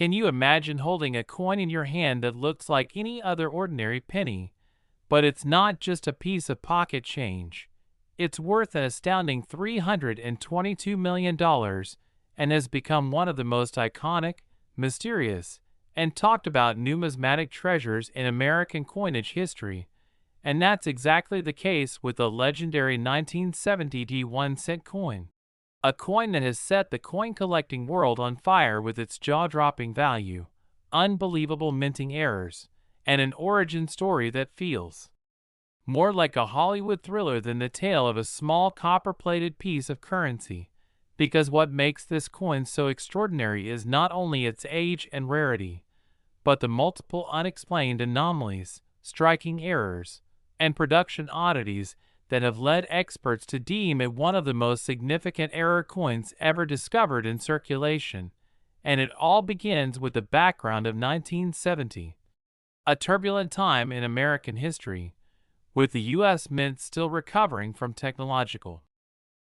Can you imagine holding a coin in your hand that looks like any other ordinary penny? But it's not just a piece of pocket change. It's worth an astounding $322 million and has become one of the most iconic, mysterious, and talked about numismatic treasures in American coinage history. And that's exactly the case with the legendary 1970 D1 cent coin. A coin that has set the coin collecting world on fire with its jaw-dropping value, unbelievable minting errors, and an origin story that feels more like a Hollywood thriller than the tale of a small copper-plated piece of currency. Because what makes this coin so extraordinary is not only its age and rarity, but the multiple unexplained anomalies, striking errors, and production oddities that have led experts to deem it one of the most significant error coins ever discovered in circulation. And it all begins with the background of 1970, a turbulent time in American history, with the U.S. Mint still recovering from technological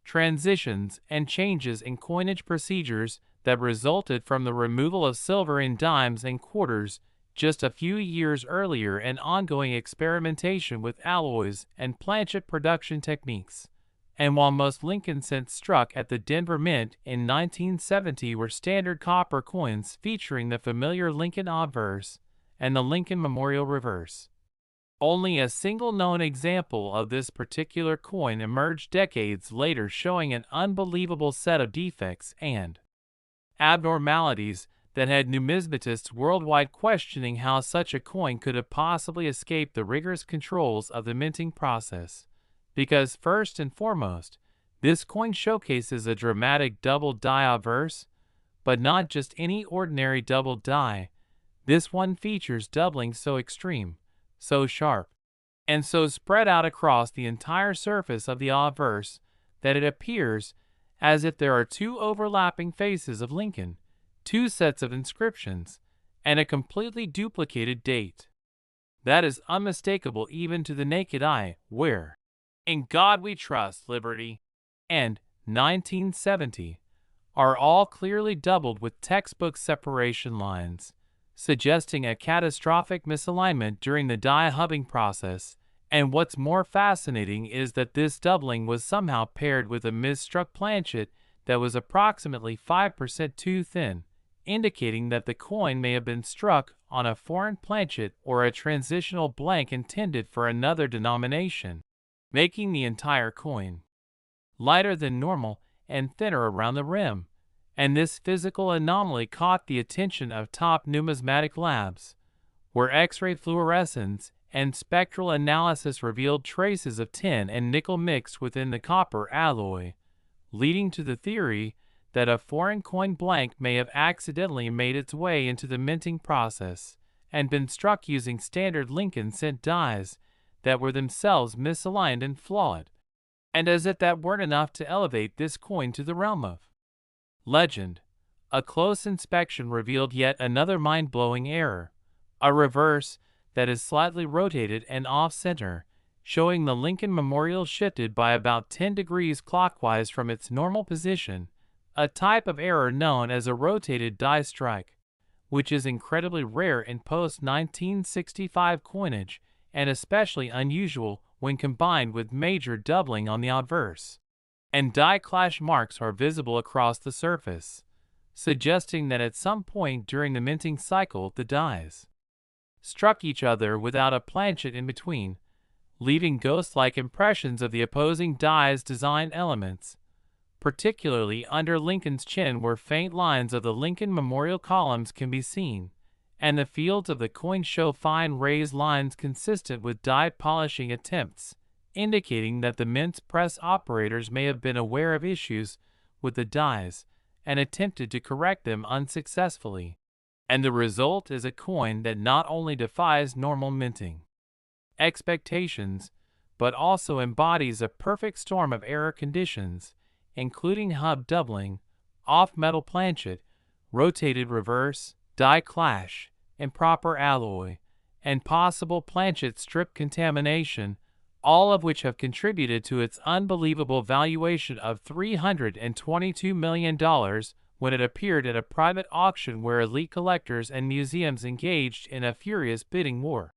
transitions and changes in coinage procedures that resulted from the removal of silver in dimes and quarters just a few years earlier and ongoing experimentation with alloys and planchet production techniques. And while most Lincoln cents struck at the Denver Mint in 1970 were standard copper coins featuring the familiar Lincoln obverse and the Lincoln Memorial reverse, only a single known example of this particular coin emerged decades later, showing an unbelievable set of defects and abnormalities that had numismatists worldwide questioning how such a coin could have possibly escaped the rigorous controls of the minting process. Because first and foremost, this coin showcases a dramatic double die obverse, but not just any ordinary double die. This one features doubling so extreme, so sharp, and so spread out across the entire surface of the obverse that it appears as if there are two overlapping faces of Lincoln, two sets of inscriptions, and a completely duplicated date. That is unmistakable even to the naked eye, where "In God We Trust, Liberty" and 1970 are all clearly doubled with textbook separation lines, suggesting a catastrophic misalignment during the die hubbing process. And what's more fascinating is that this doubling was somehow paired with a misstruck planchet that was approximately 5% too thin, indicating that the coin may have been struck on a foreign planchet or a transitional blank intended for another denomination, making the entire coin lighter than normal and thinner around the rim. And this physical anomaly caught the attention of top numismatic labs, where X-ray fluorescence and spectral analysis revealed traces of tin and nickel mixed within the copper alloy, leading to the theory that a foreign coin blank may have accidentally made its way into the minting process and been struck using standard Lincoln cent dies that were themselves misaligned and flawed. And as if that weren't enough to elevate this coin to the realm of legend, a close inspection revealed yet another mind-blowing error, a reverse that is slightly rotated and off-center, showing the Lincoln Memorial shifted by about 10 degrees clockwise from its normal position, a type of error known as a rotated die strike, which is incredibly rare in post-1965 coinage and especially unusual when combined with major doubling on the obverse. And die clash marks are visible across the surface, suggesting that at some point during the minting cycle the dies struck each other without a planchet in between, leaving ghost-like impressions of the opposing die's design elements, particularly under Lincoln's chin where faint lines of the Lincoln Memorial columns can be seen, and the fields of the coin show fine raised lines consistent with die polishing attempts, indicating that the mint's press operators may have been aware of issues with the dies and attempted to correct them unsuccessfully. And the result is a coin that not only defies normal minting expectations, but also embodies a perfect storm of error conditions, including hub doubling, off-metal planchet, rotated reverse, die clash, improper alloy, and possible planchet strip contamination, all of which have contributed to its unbelievable valuation of $322 million, when it appeared at a private auction where elite collectors and museums engaged in a furious bidding war,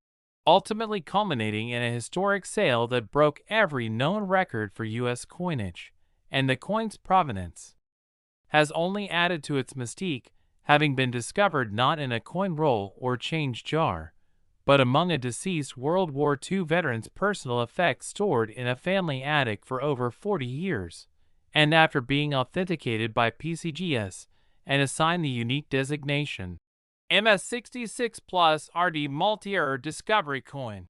ultimately culminating in a historic sale that broke every known record for U.S. coinage. And the coin's provenance has only added to its mystique, having been discovered not in a coin roll or change jar, but among a deceased World War II veteran's personal effects stored in a family attic for over 40 years, and after being authenticated by PCGS and assigned the unique designation MS66 Plus RD Multi-Error Discovery Coin,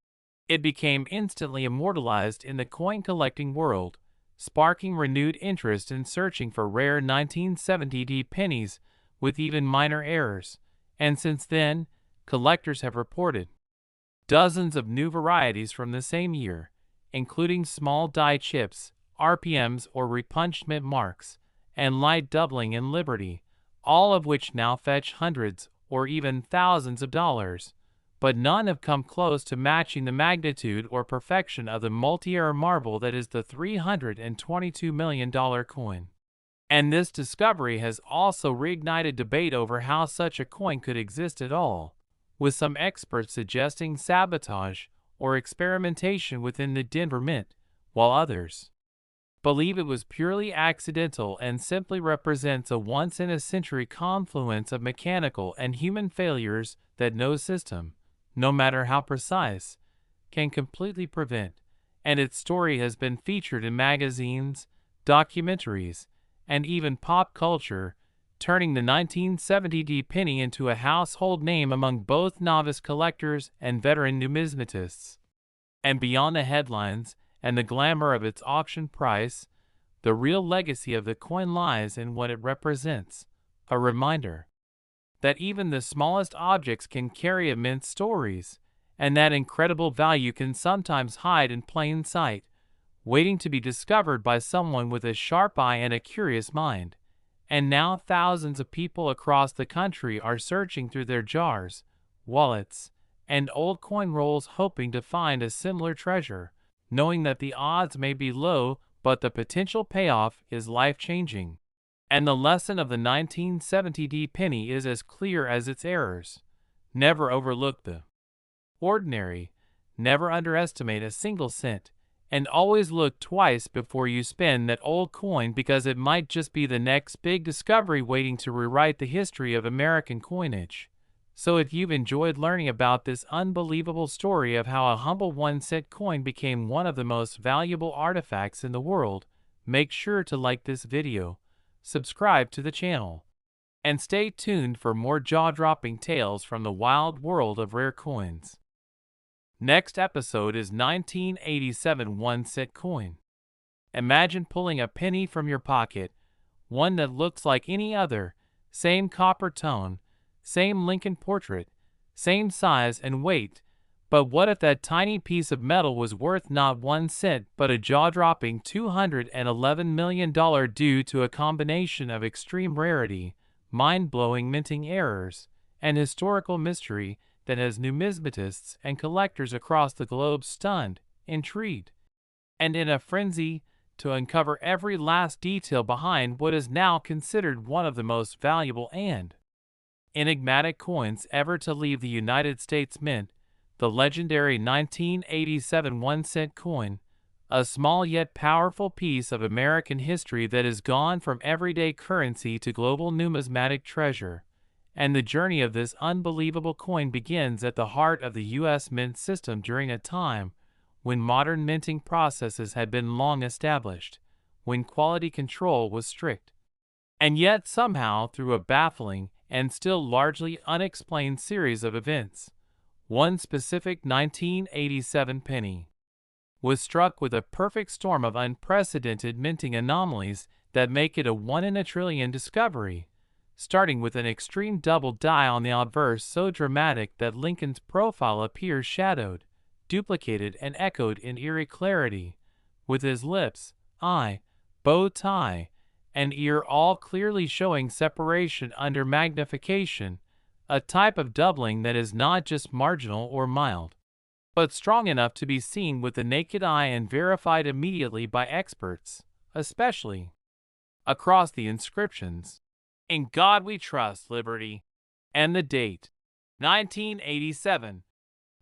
it became instantly immortalized in the coin collecting world, sparking renewed interest in searching for rare 1970D pennies with even minor errors, and since then, collectors have reported dozens of new varieties from the same year, including small die chips, RPMs or repunchment marks, and light doubling in Liberty, all of which now fetch hundreds or even thousands of dollars, but none have come close to matching the magnitude or perfection of the multi-error marble that is the $322 million coin. And this discovery has also reignited debate over how such a coin could exist at all, with some experts suggesting sabotage or experimentation within the Denver Mint, while others believe it was purely accidental and simply represents a once-in-a-century confluence of mechanical and human failures that no system, no matter how precise, can completely prevent. And its story has been featured in magazines, documentaries, and even pop culture, turning the 1970D penny into a household name among both novice collectors and veteran numismatists. And beyond the headlines and the glamour of its auction price, the real legacy of the coin lies in what it represents, a reminder that even the smallest objects can carry immense stories, and that incredible value can sometimes hide in plain sight, waiting to be discovered by someone with a sharp eye and a curious mind. And now thousands of people across the country are searching through their jars, wallets, and old coin rolls hoping to find a similar treasure, knowing that the odds may be low, but the potential payoff is life-changing. And the lesson of the 1970D penny is as clear as its errors. Never overlook the ordinary, never underestimate a single cent, and always look twice before you spend that old coin, because it might just be the next big discovery waiting to rewrite the history of American coinage. So if you've enjoyed learning about this unbelievable story of how a humble 1-cent coin became one of the most valuable artifacts in the world, make sure to like this video, subscribe to the channel, and stay tuned for more jaw-dropping tales from the wild world of rare coins. Next episode is 1987 1-cent coin. Imagine pulling a penny from your pocket, one that looks like any other, same copper tone, same Lincoln portrait, same size and weight, but what if that tiny piece of metal was worth not 1 cent but a jaw-dropping $211 million due to a combination of extreme rarity, mind-blowing minting errors, and historical mystery that has numismatists and collectors across the globe stunned, intrigued, and in a frenzy to uncover every last detail behind what is now considered one of the most valuable and enigmatic coins ever to leave the United States Mint, the legendary 1987 1-cent coin, a small yet powerful piece of American history that has gone from everyday currency to global numismatic treasure. And the journey of this unbelievable coin begins at the heart of the U.S. mint system during a time when modern minting processes had been long established, when quality control was strict. And yet somehow, through a baffling and still largely unexplained series of events, one specific 1987 penny was struck with a perfect storm of unprecedented minting anomalies that make it a 1 in a trillion discovery, starting with an extreme double die on the obverse so dramatic that Lincoln's profile appears shadowed, duplicated and echoed in eerie clarity, with his lips, eye, bow tie, and ear all clearly showing separation under magnification, a type of doubling that is not just marginal or mild, but strong enough to be seen with the naked eye and verified immediately by experts, especially across the inscriptions. "In God We Trust, Liberty," and the date, 1987,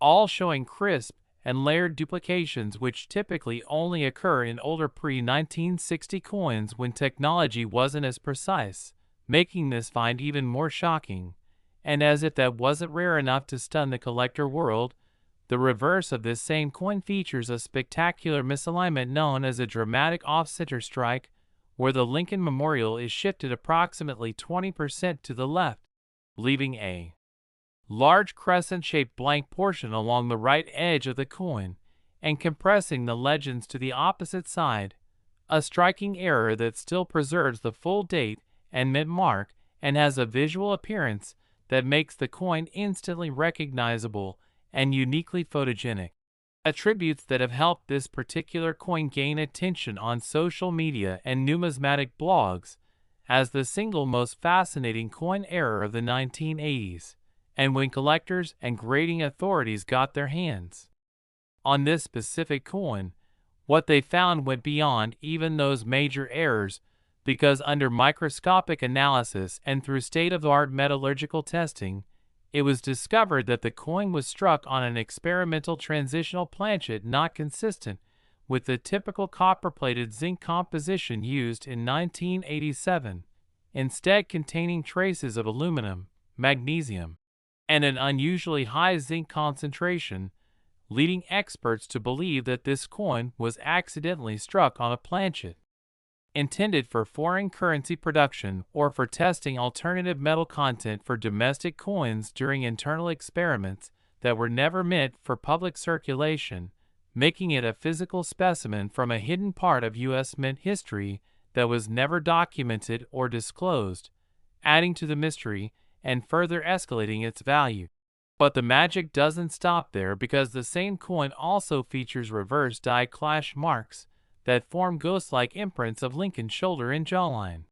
all showing crisp and layered duplications which typically only occur in older pre-1960 coins when technology wasn't as precise, making this find even more shocking. And as if that wasn't rare enough to stun the collector world, the reverse of this same coin features a spectacular misalignment known as a dramatic off-center strike, where the Lincoln Memorial is shifted approximately 20% to the left, leaving a large crescent-shaped blank portion along the right edge of the coin, and compressing the legends to the opposite side, a striking error that still preserves the full date and mint mark and has a visual appearance that makes the coin instantly recognizable and uniquely photogenic. Attributes that have helped this particular coin gain attention on social media and numismatic blogs as the single most fascinating coin error of the 1980s. And when collectors and grading authorities got their hands on this specific coin, what they found went beyond even those major errors, because under microscopic analysis and through state-of-the-art metallurgical testing, it was discovered that the coin was struck on an experimental transitional planchet not consistent with the typical copper-plated zinc composition used in 1987, instead containing traces of aluminum, magnesium, and an unusually high zinc concentration, leading experts to believe that this coin was accidentally struck on a planchet intended for foreign currency production or for testing alternative metal content for domestic coins during internal experiments that were never meant for public circulation, making it a physical specimen from a hidden part of U.S. mint history that was never documented or disclosed, adding to the mystery and further escalating its value. But the magic doesn't stop there, because the same coin also features reverse die clash marks that form ghost-like imprints of Lincoln's shoulder and jawline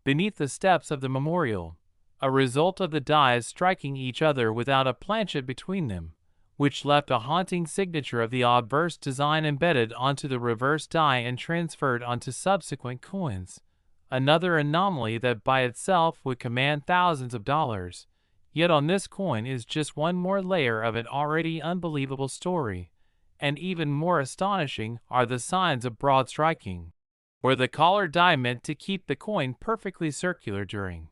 beneath the steps of the memorial, a result of the dies striking each other without a planchet between them, which left a haunting signature of the obverse design embedded onto the reverse die and transferred onto subsequent coins. Another anomaly that by itself would command thousands of dollars. Yet on this coin is just one more layer of an already unbelievable story. And even more astonishing are the signs of broad striking, where the collar die meant to keep the coin perfectly circular during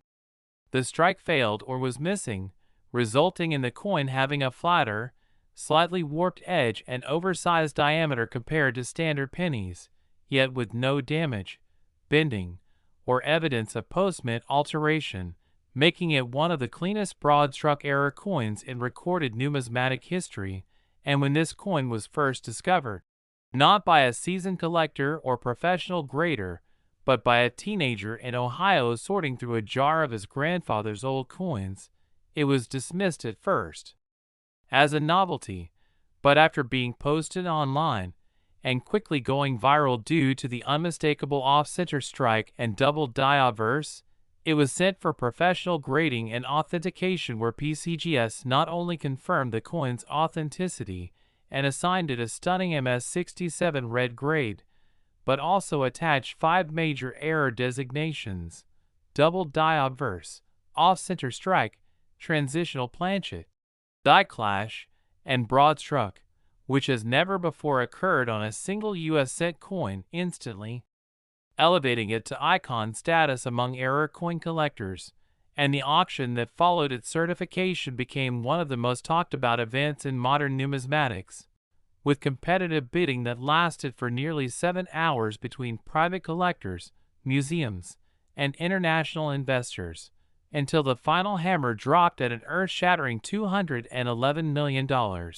the strike failed or was missing, resulting in the coin having a flatter, slightly warped edge and oversized diameter compared to standard pennies, yet with no damage, bending, or evidence of post-mint alteration, making it one of the cleanest broad-struck error coins in recorded numismatic history. And when this coin was first discovered, not by a seasoned collector or professional grader, but by a teenager in Ohio sorting through a jar of his grandfather's old coins, it was dismissed at first as a novelty, but after being posted online and quickly going viral due to the unmistakable off-center strike and double die obverse, it was sent for professional grading and authentication, where PCGS not only confirmed the coin's authenticity and assigned it a stunning MS67 red grade, but also attached 5 major error designations: double die obverse, off-center strike, transitional planchet, die clash, and broad struck, which has never before occurred on a single U.S. cent coin, instantly elevating it to icon status among error coin collectors. And the auction that followed its certification became one of the most talked about events in modern numismatics, with competitive bidding that lasted for nearly 7 hours between private collectors, museums, and international investors, until the final hammer dropped at an earth-shattering $211 million,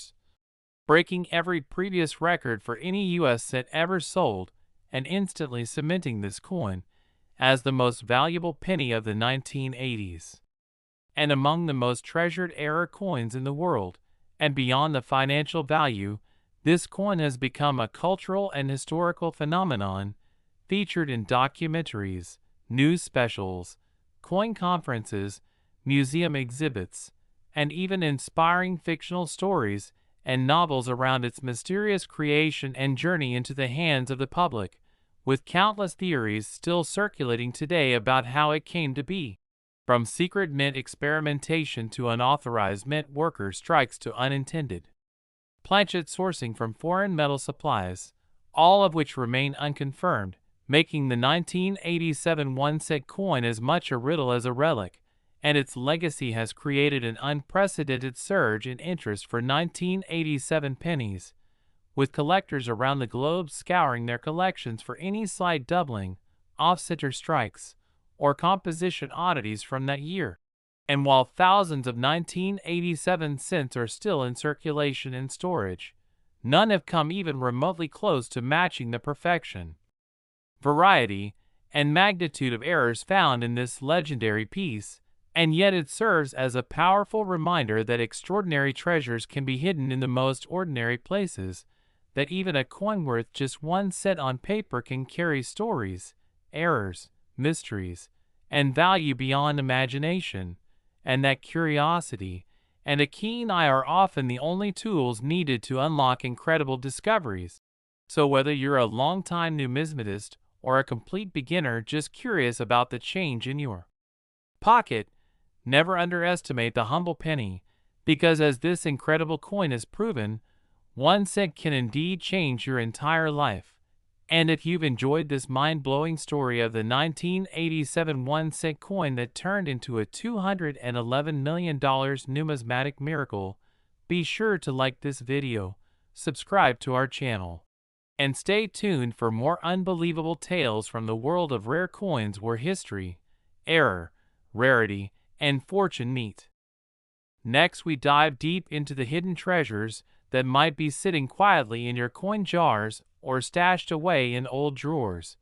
breaking every previous record for any U.S. cent ever sold, and instantly cementing this coin as the most valuable penny of the 1980s, and among the most treasured error coins in the world. And beyond the financial value, this coin has become a cultural and historical phenomenon, featured in documentaries, news specials, coin conferences, museum exhibits, and even inspiring fictional stories and novels around its mysterious creation and journey into the hands of the public, with countless theories still circulating today about how it came to be. From secret mint experimentation to unauthorized mint worker strikes to unintended planchet sourcing from foreign metal supplies, all of which remain unconfirmed, making the 1987 1-cent coin as much a riddle as a relic, and its legacy has created an unprecedented surge in interest for 1987 pennies, with collectors around the globe scouring their collections for any slight doubling, off-center strikes, or composition oddities from that year. And while thousands of 1987 cents are still in circulation and storage, none have come even remotely close to matching the perfection, variety, and magnitude of errors found in this legendary piece, and yet it serves as a powerful reminder that extraordinary treasures can be hidden in the most ordinary places, that even a coin worth just 1 cent on paper can carry stories, errors, mysteries, and value beyond imagination, and that curiosity and a keen eye are often the only tools needed to unlock incredible discoveries. So whether you're a longtime numismatist or a complete beginner just curious about the change in your pocket, never underestimate the humble penny, because as this incredible coin has proven, 1 cent can indeed change your entire life. And if you've enjoyed this mind-blowing story of the 1987 1-cent coin that turned into a $211 million numismatic miracle, be sure to like this video, subscribe to our channel, and stay tuned for more unbelievable tales from the world of rare coins where history, error, rarity, and fortune meet. Next, we dive deep into the hidden treasures that might be sitting quietly in your coin jars or stashed away in old drawers.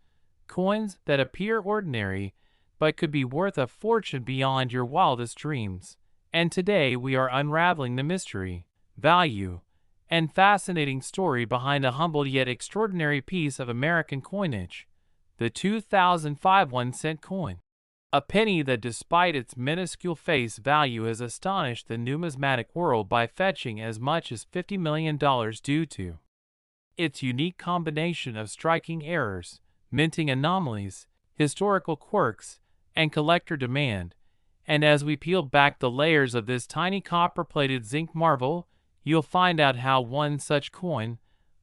Coins that appear ordinary, but could be worth a fortune beyond your wildest dreams. And today we are unraveling the mystery, value, and fascinating story behind a humble yet extraordinary piece of American coinage, the 2005 1-cent coin. A penny that, despite its minuscule face value, has astonished the numismatic world by fetching as much as $50 million due to its unique combination of striking errors, minting anomalies, historical quirks, and collector demand. And as we peel back the layers of this tiny copper-plated zinc marvel, you'll find out how one such coin,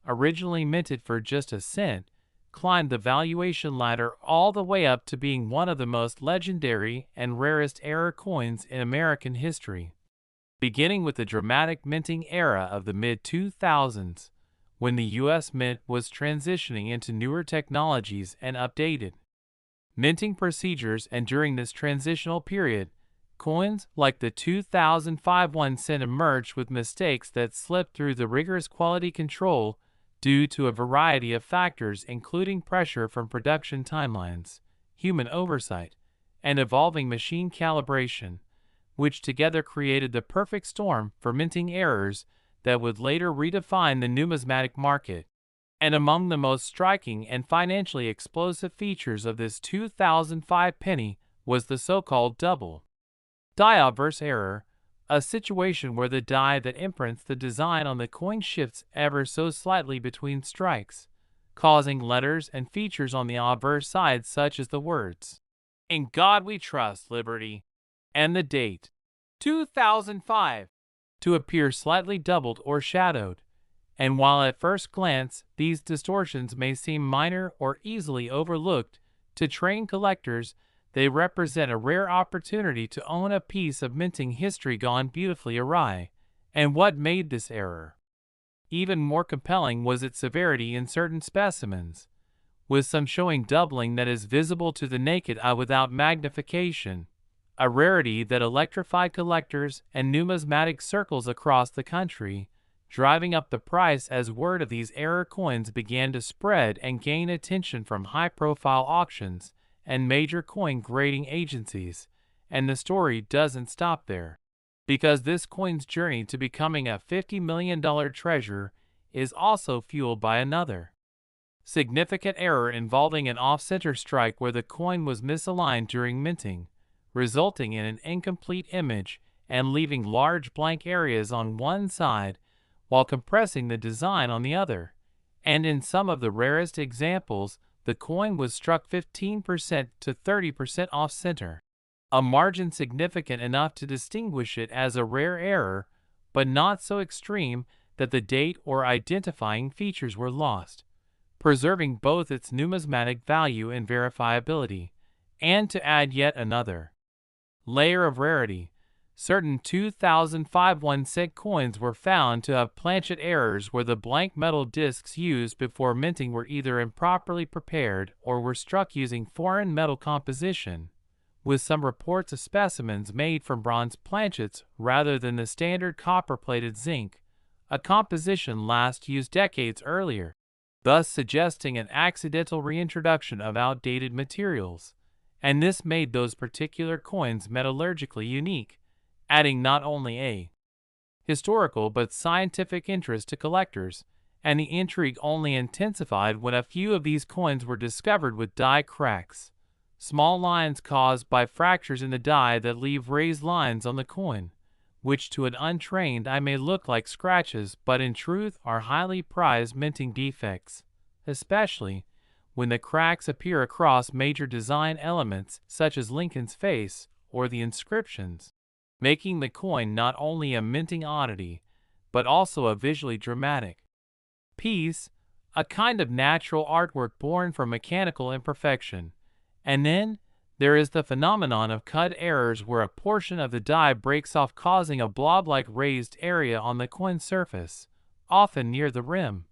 originally minted for just a cent, climbed the valuation ladder all the way up to being one of the most legendary and rarest error coins in American history. Beginning with the dramatic minting era of the mid-2000s, when the U.S. Mint was transitioning into newer technologies and updated minting procedures, and during this transitional period, coins like the 2005 1 cent emerged with mistakes that slipped through the rigorous quality control due to a variety of factors, including pressure from production timelines, human oversight, and evolving machine calibration, which together created the perfect storm for minting errors that would later redefine the numismatic market. And among the most striking and financially explosive features of this 2005 penny was the so-called double die obverse error, a situation where the die that imprints the design on the coin shifts ever so slightly between strikes, causing letters and features on the obverse side such as the words, "In God We Trust, Liberty," and the date, 2005, to appear slightly doubled or shadowed. And while at first glance these distortions may seem minor or easily overlooked, to trained collectors they represent a rare opportunity to own a piece of minting history gone beautifully awry. And what made this error even more compelling was its severity in certain specimens, with some showing doubling that is visible to the naked eye without magnification, a rarity that electrified collectors and numismatic circles across the country, driving up the price as word of these error coins began to spread and gain attention from high-profile auctions and major coin grading agencies. And the story doesn't stop there, because this coin's journey to becoming a $50 million treasure is also fueled by another significant error involving an off-center strike where the coin was misaligned during minting, resulting in an incomplete image and leaving large blank areas on one side while compressing the design on the other. And in some of the rarest examples, the coin was struck 15% to 30% off-center. a margin significant enough to distinguish it as a rare error, but not so extreme that the date or identifying features were lost, preserving both its numismatic value and verifiability. And to add yet another layer of rarity, certain 2005 cent coins were found to have planchet errors where the blank metal discs used before minting were either improperly prepared or were struck using foreign metal composition, with some reports of specimens made from bronze planchets rather than the standard copper-plated zinc, a composition last used decades earlier, thus suggesting an accidental reintroduction of outdated materials. And this made those particular coins metallurgically unique, adding not only a historical but scientific interest to collectors, and the intrigue only intensified when a few of these coins were discovered with die cracks, small lines caused by fractures in the die that leave raised lines on the coin, which to an untrained eye may look like scratches but in truth are highly prized minting defects, especially when the cracks appear across major design elements such as Lincoln's face or the inscriptions, making the coin not only a minting oddity, but also a visually dramatic piece, a kind of natural artwork born from mechanical imperfection. And then there is the phenomenon of cut errors where a portion of the die breaks off, causing a blob-like raised area on the coin surface, often near the rim.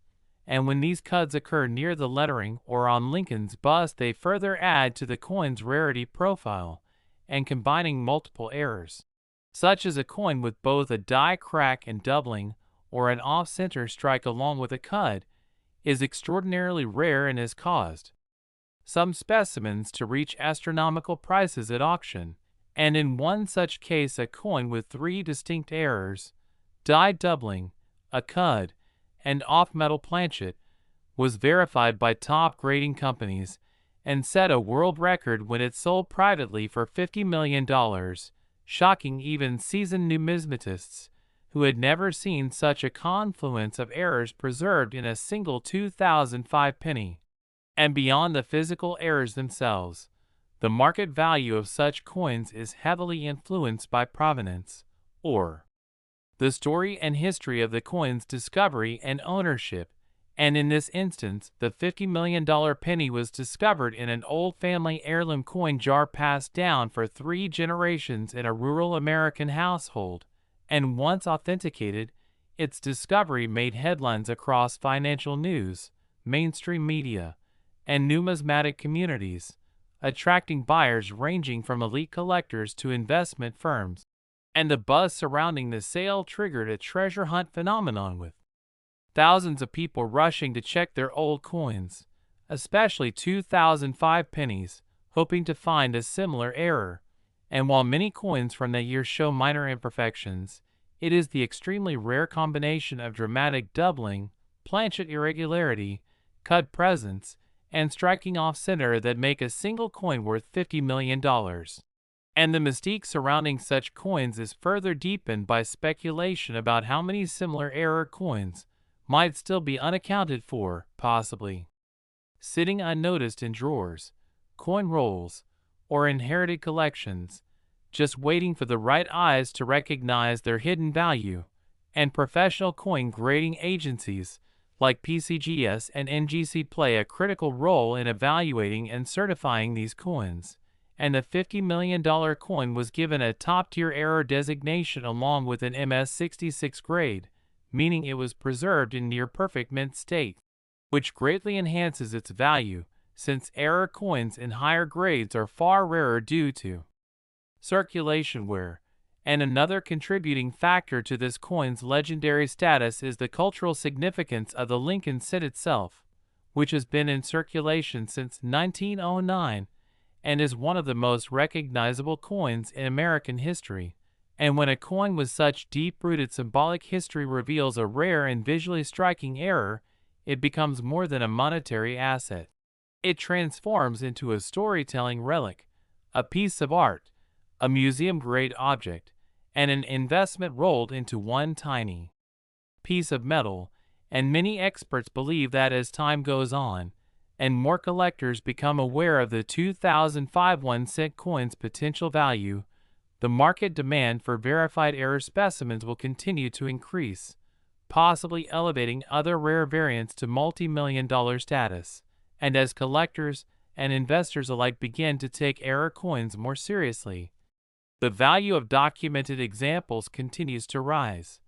And when these cuts occur near the lettering or on Lincoln's bust, they further add to the coin's rarity profile, and combining multiple errors, such as a coin with both a die crack and doubling, or an off-center strike along with a cut, is extraordinarily rare and has caused some specimens to reach astronomical prices at auction, and in one such case a coin with 3 distinct errors, die doubling, a cut, and off-metal planchet, was verified by top grading companies and set a world record when it sold privately for $50 million, shocking even seasoned numismatists who had never seen such a confluence of errors preserved in a single 2005 penny. And beyond the physical errors themselves, the market value of such coins is heavily influenced by provenance, or the story and history of the coin's discovery and ownership, and in this instance, the $50 million penny was discovered in an old family heirloom coin jar passed down for 3 generations in a rural American household, and once authenticated, its discovery made headlines across financial news, mainstream media, and numismatic communities, attracting buyers ranging from elite collectors to investment firms. And the buzz surrounding the sale triggered a treasure hunt phenomenon with thousands of people rushing to check their old coins, especially 2005 pennies, hoping to find a similar error. And while many coins from that year show minor imperfections, it is the extremely rare combination of dramatic doubling, planchet irregularity, cut presence, and striking off-center that make a single coin worth $50 million. And the mystique surrounding such coins is further deepened by speculation about how many similar error coins might still be unaccounted for, possibly sitting unnoticed in drawers, coin rolls, or inherited collections, just waiting for the right eyes to recognize their hidden value. And professional coin grading agencies like PCGS and NGC play a critical role in evaluating and certifying these coins. And the $50 million coin was given a top-tier error designation along with an MS66 grade, meaning it was preserved in near-perfect mint state, which greatly enhances its value, since error coins in higher grades are far rarer due to circulation wear. And another contributing factor to this coin's legendary status is the cultural significance of the Lincoln cent itself, which has been in circulation since 1909, and is one of the most recognizable coins in American history. And when a coin with such deep-rooted symbolic history reveals a rare and visually striking error, it becomes more than a monetary asset. It transforms into a storytelling relic, a piece of art, a museum-grade object, and an investment rolled into one tiny piece of metal. And many experts believe that as time goes on, and more collectors become aware of the 2005 1-cent coin's potential value, the market demand for verified error specimens will continue to increase, possibly elevating other rare variants to multi-million-dollar status. And as collectors and investors alike begin to take error coins more seriously, the value of documented examples continues to rise,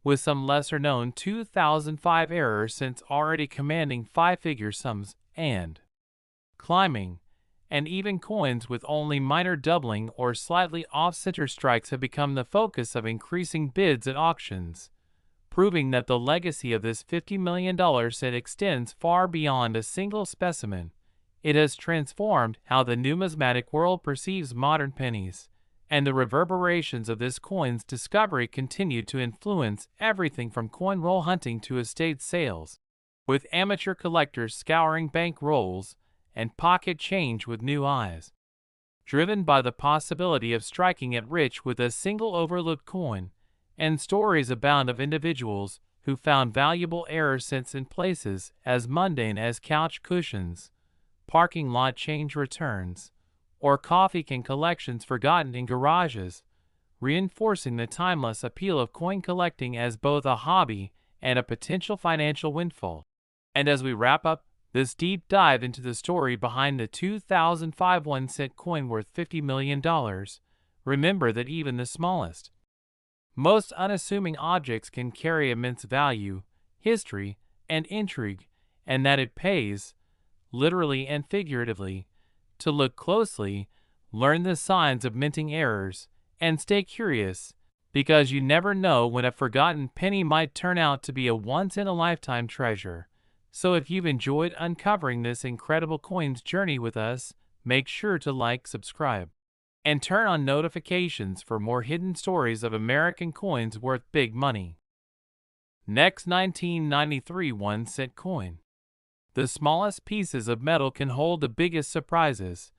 with some lesser-known 2005 error cents already commanding five-figure sums and climbing, and even coins with only minor doubling or slightly off-center strikes have become the focus of increasing bids at auctions, proving that the legacy of this $50 million cent extends far beyond a single specimen. It has transformed how the numismatic world perceives modern pennies, and the reverberations of this coin's discovery continue to influence everything from coin roll hunting to estate sales, with amateur collectors scouring bank rolls and pocket change with new eyes. Driven by the possibility of striking it rich with a single overlooked coin, and stories abound of individuals who found valuable error cents in places as mundane as couch cushions, parking lot change returns, or coffee can collections forgotten in garages, reinforcing the timeless appeal of coin collecting as both a hobby and a potential financial windfall. And as we wrap up this deep dive into the story behind the 2005 1-cent coin worth $50 million, remember that even the smallest, most unassuming objects can carry immense value, history, and intrigue, and that it pays, literally and figuratively, to look closely, learn the signs of minting errors, and stay curious, because you never know when a forgotten penny might turn out to be a once-in-a-lifetime treasure. So if you've enjoyed uncovering this incredible coin's journey with us, make sure to like, subscribe, and turn on notifications for more hidden stories of American coins worth big money. Next, 1993 1-cent coin. The smallest pieces of metal can hold the biggest surprises,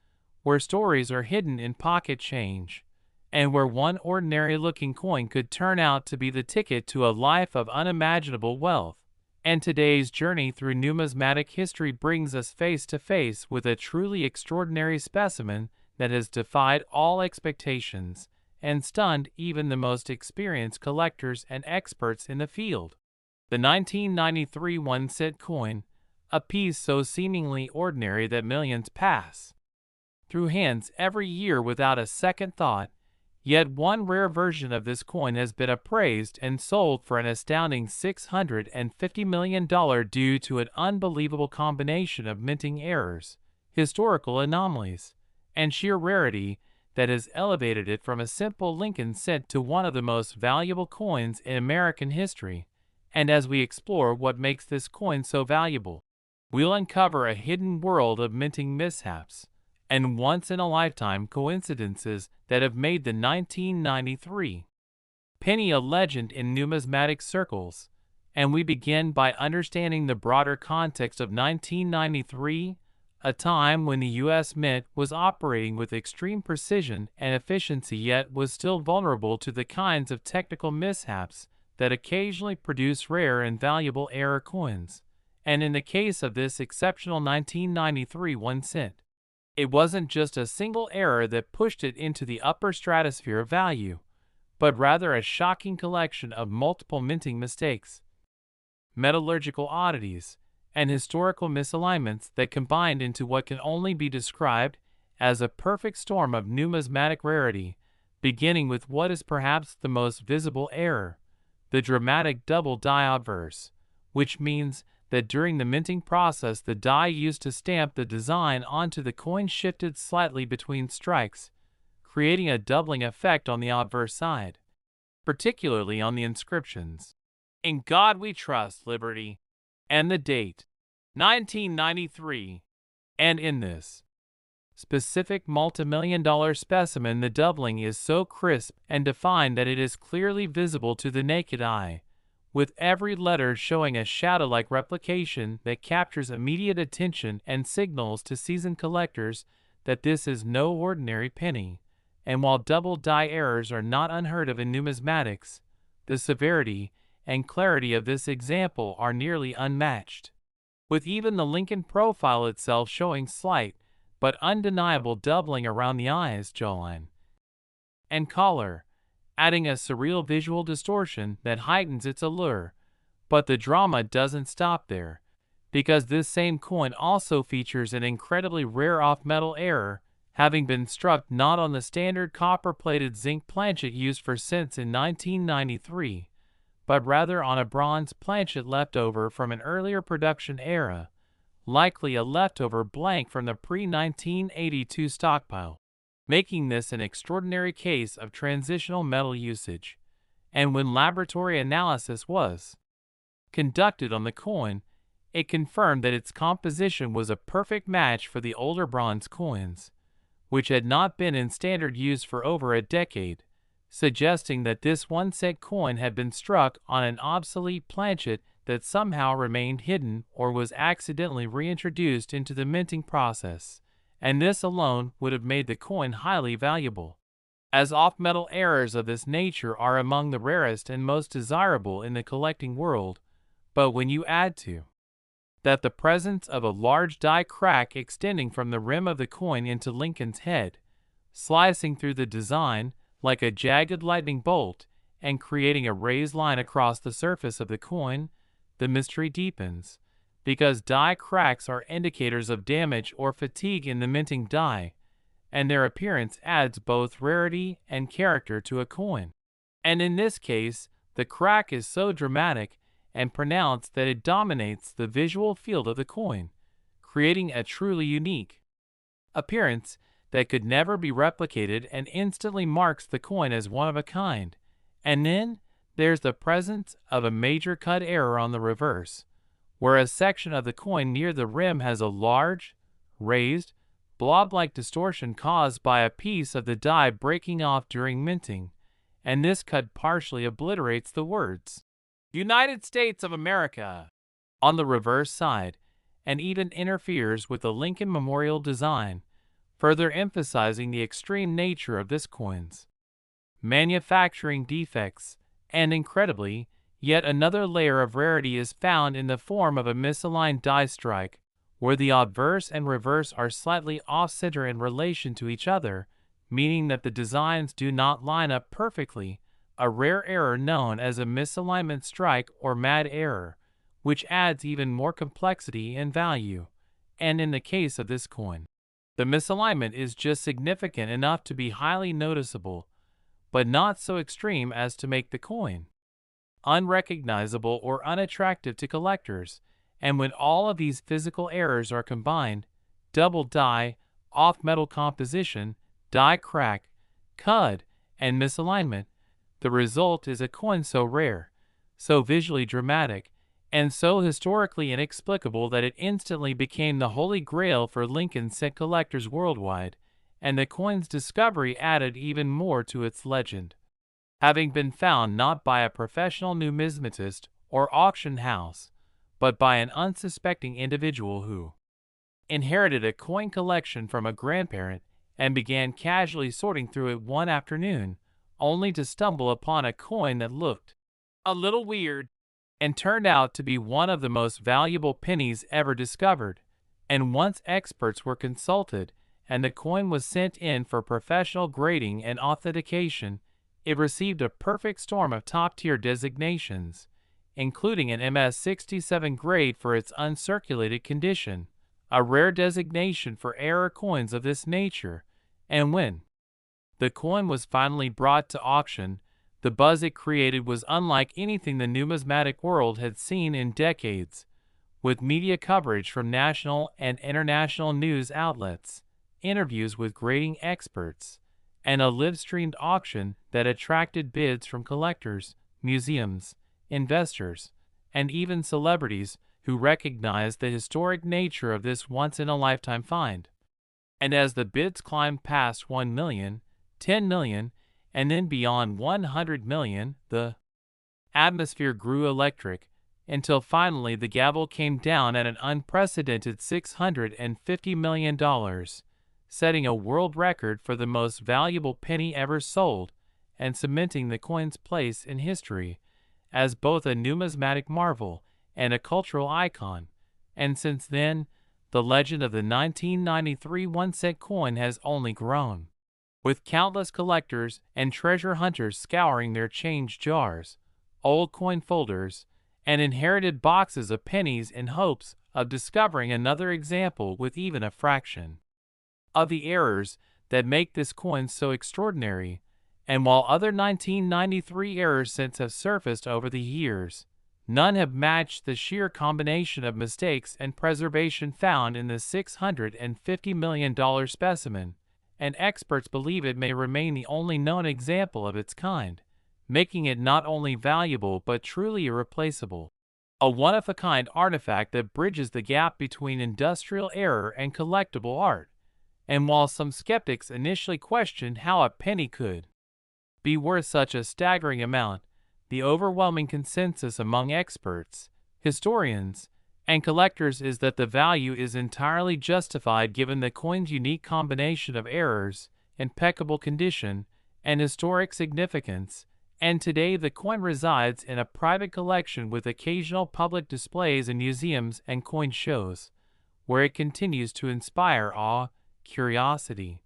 where stories are hidden in pocket change, and where one ordinary-looking coin could turn out to be the ticket to a life of unimaginable wealth. And today's journey through numismatic history brings us face to face with a truly extraordinary specimen that has defied all expectations and stunned even the most experienced collectors and experts in the field. The 1993 1-cent coin, a piece so seemingly ordinary that millions pass through hands every year without a second thought, yet one rare version of this coin has been appraised and sold for an astounding $650 million due to an unbelievable combination of minting errors, historical anomalies, and sheer rarity that has elevated it from a simple Lincoln cent to one of the most valuable coins in American history. And as we explore what makes this coin so valuable, we'll uncover a hidden world of minting mishaps and once-in-a-lifetime coincidences that have made the 1993 penny a legend in numismatic circles. And we begin by understanding the broader context of 1993, a time when the U.S. Mint was operating with extreme precision and efficiency yet was still vulnerable to the kinds of technical mishaps that occasionally produce rare and valuable error coins. And in the case of this exceptional 1993 1-cent, it wasn't just a single error that pushed it into the upper stratosphere of value, but rather a shocking collection of multiple minting mistakes, metallurgical oddities, and historical misalignments that combined into what can only be described as a perfect storm of numismatic rarity, beginning with what is perhaps the most visible error, the dramatic double die obverse, which means that during the minting process the die used to stamp the design onto the coin shifted slightly between strikes, creating a doubling effect on the obverse side, particularly on the inscriptions, "In God We Trust, Liberty," and the date, 1993. And in this specific multimillion-dollar specimen the doubling is so crisp and defined that it is clearly visible to the naked eye, with every letter showing a shadow-like replication that captures immediate attention and signals to seasoned collectors that this is no ordinary penny. And while double die errors are not unheard of in numismatics, the severity and clarity of this example are nearly unmatched. with even the Lincoln profile itself showing slight but undeniable doubling around the eyes, jawline, and collar, adding a surreal visual distortion that heightens its allure. But the drama doesn't stop there, because this same coin also features an incredibly rare off-metal error, having been struck not on the standard copper-plated zinc planchet used for cents in 1993, but rather on a bronze planchet left over from an earlier production era, likely a leftover blank from the pre-1982 stockpile, making this an extraordinary case of transitional metal usage. And when laboratory analysis was conducted on the coin, it confirmed that its composition was a perfect match for the older bronze coins, which had not been in standard use for over a decade, suggesting that this 1-cent coin had been struck on an obsolete planchet that somehow remained hidden or was accidentally reintroduced into the minting process, and this alone would have made the coin highly valuable, as off-metal errors of this nature are among the rarest and most desirable in the collecting world. But when you add to that the presence of a large die crack extending from the rim of the coin into Lincoln's head, slicing through the design like a jagged lightning bolt and creating a raised line across the surface of the coin, the mystery deepens, because die cracks are indicators of damage or fatigue in the minting die, and their appearance adds both rarity and character to a coin. And in this case, the crack is so dramatic and pronounced that it dominates the visual field of the coin, creating a truly unique appearance that could never be replicated and instantly marks the coin as one of a kind. And then there's the presence of a major cut error on the reverse, where a section of the coin near the rim has a large, raised, blob-like distortion caused by a piece of the die breaking off during minting, and this cut partially obliterates the words United States of America on the reverse side, and even interferes with the Lincoln Memorial design, further emphasizing the extreme nature of this coin's manufacturing defects. And incredibly, yet another layer of rarity is found in the form of a misaligned die strike, where the obverse and reverse are slightly off-center in relation to each other, meaning that the designs do not line up perfectly, a rare error known as a misalignment strike or mad error, which adds even more complexity and value. And in the case of this coin, the misalignment is just significant enough to be highly noticeable, but not so extreme as to make the coin unrecognizable or unattractive to collectors. And when all of these physical errors are combined, double die, off-metal composition, die crack, cud, and misalignment, the result is a coin so rare, so visually dramatic, and so historically inexplicable that it instantly became the holy grail for Lincoln cent collectors worldwide, and the coin's discovery added even more to its legend. Having been found not by a professional numismatist or auction house, but by an unsuspecting individual who inherited a coin collection from a grandparent and began casually sorting through it one afternoon, only to stumble upon a coin that looked a little weird, and turned out to be one of the most valuable pennies ever discovered. And once experts were consulted, and the coin was sent in for professional grading and authentication, it received a perfect storm of top-tier designations, including an MS-67 grade for its uncirculated condition, a rare designation for error coins of this nature. And when the coin was finally brought to auction, the buzz it created was unlike anything the numismatic world had seen in decades, with media coverage from national and international news outlets, interviews with grading experts, and a live-streamed auction that attracted bids from collectors, museums, investors, and even celebrities who recognized the historic nature of this once-in-a-lifetime find. And as the bids climbed past 1 million, 10 million, and then beyond 100 million, the atmosphere grew electric, until finally the gavel came down at an unprecedented $650 million, setting a world record for the most valuable penny ever sold, and cementing the coin's place in history as both a numismatic marvel and a cultural icon, and since then, the legend of the 1993 1-cent coin has only grown. With countless collectors and treasure hunters scouring their change jars, old coin folders, and inherited boxes of pennies in hopes of discovering another example with even a fraction of the errors that make this coin so extraordinary. And while other 1993 errors since have surfaced over the years, none have matched the sheer combination of mistakes and preservation found in the $650 million specimen, and experts believe it may remain the only known example of its kind, making it not only valuable but truly irreplaceable. A one-of-a-kind artifact that bridges the gap between industrial error and collectible art. And while some skeptics initially questioned how a penny could be worth such a staggering amount, the overwhelming consensus among experts, historians, and collectors is that the value is entirely justified given the coin's unique combination of errors, impeccable condition, and historic significance, and today the coin resides in a private collection with occasional public displays in museums and coin shows, where it continues to inspire awe, curiosity,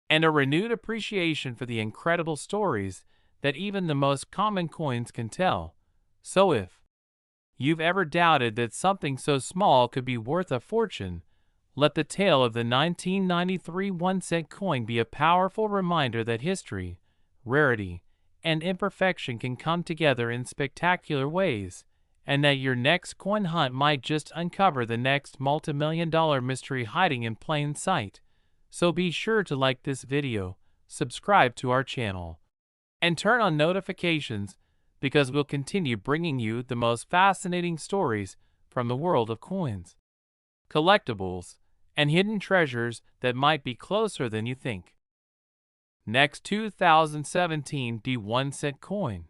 and a renewed appreciation for the incredible stories that even the most common coins can tell. So if you've ever doubted that something so small could be worth a fortune, let the tale of the 1993 1-cent coin be a powerful reminder that history, rarity, and imperfection can come together in spectacular ways, and that your next coin hunt might just uncover the next multi-million-dollar mystery hiding in plain sight. So be sure to like this video, subscribe to our channel, and turn on notifications because we'll continue bringing you the most fascinating stories from the world of coins, collectibles, and hidden treasures that might be closer than you think. Next, 2017 1-cent coin.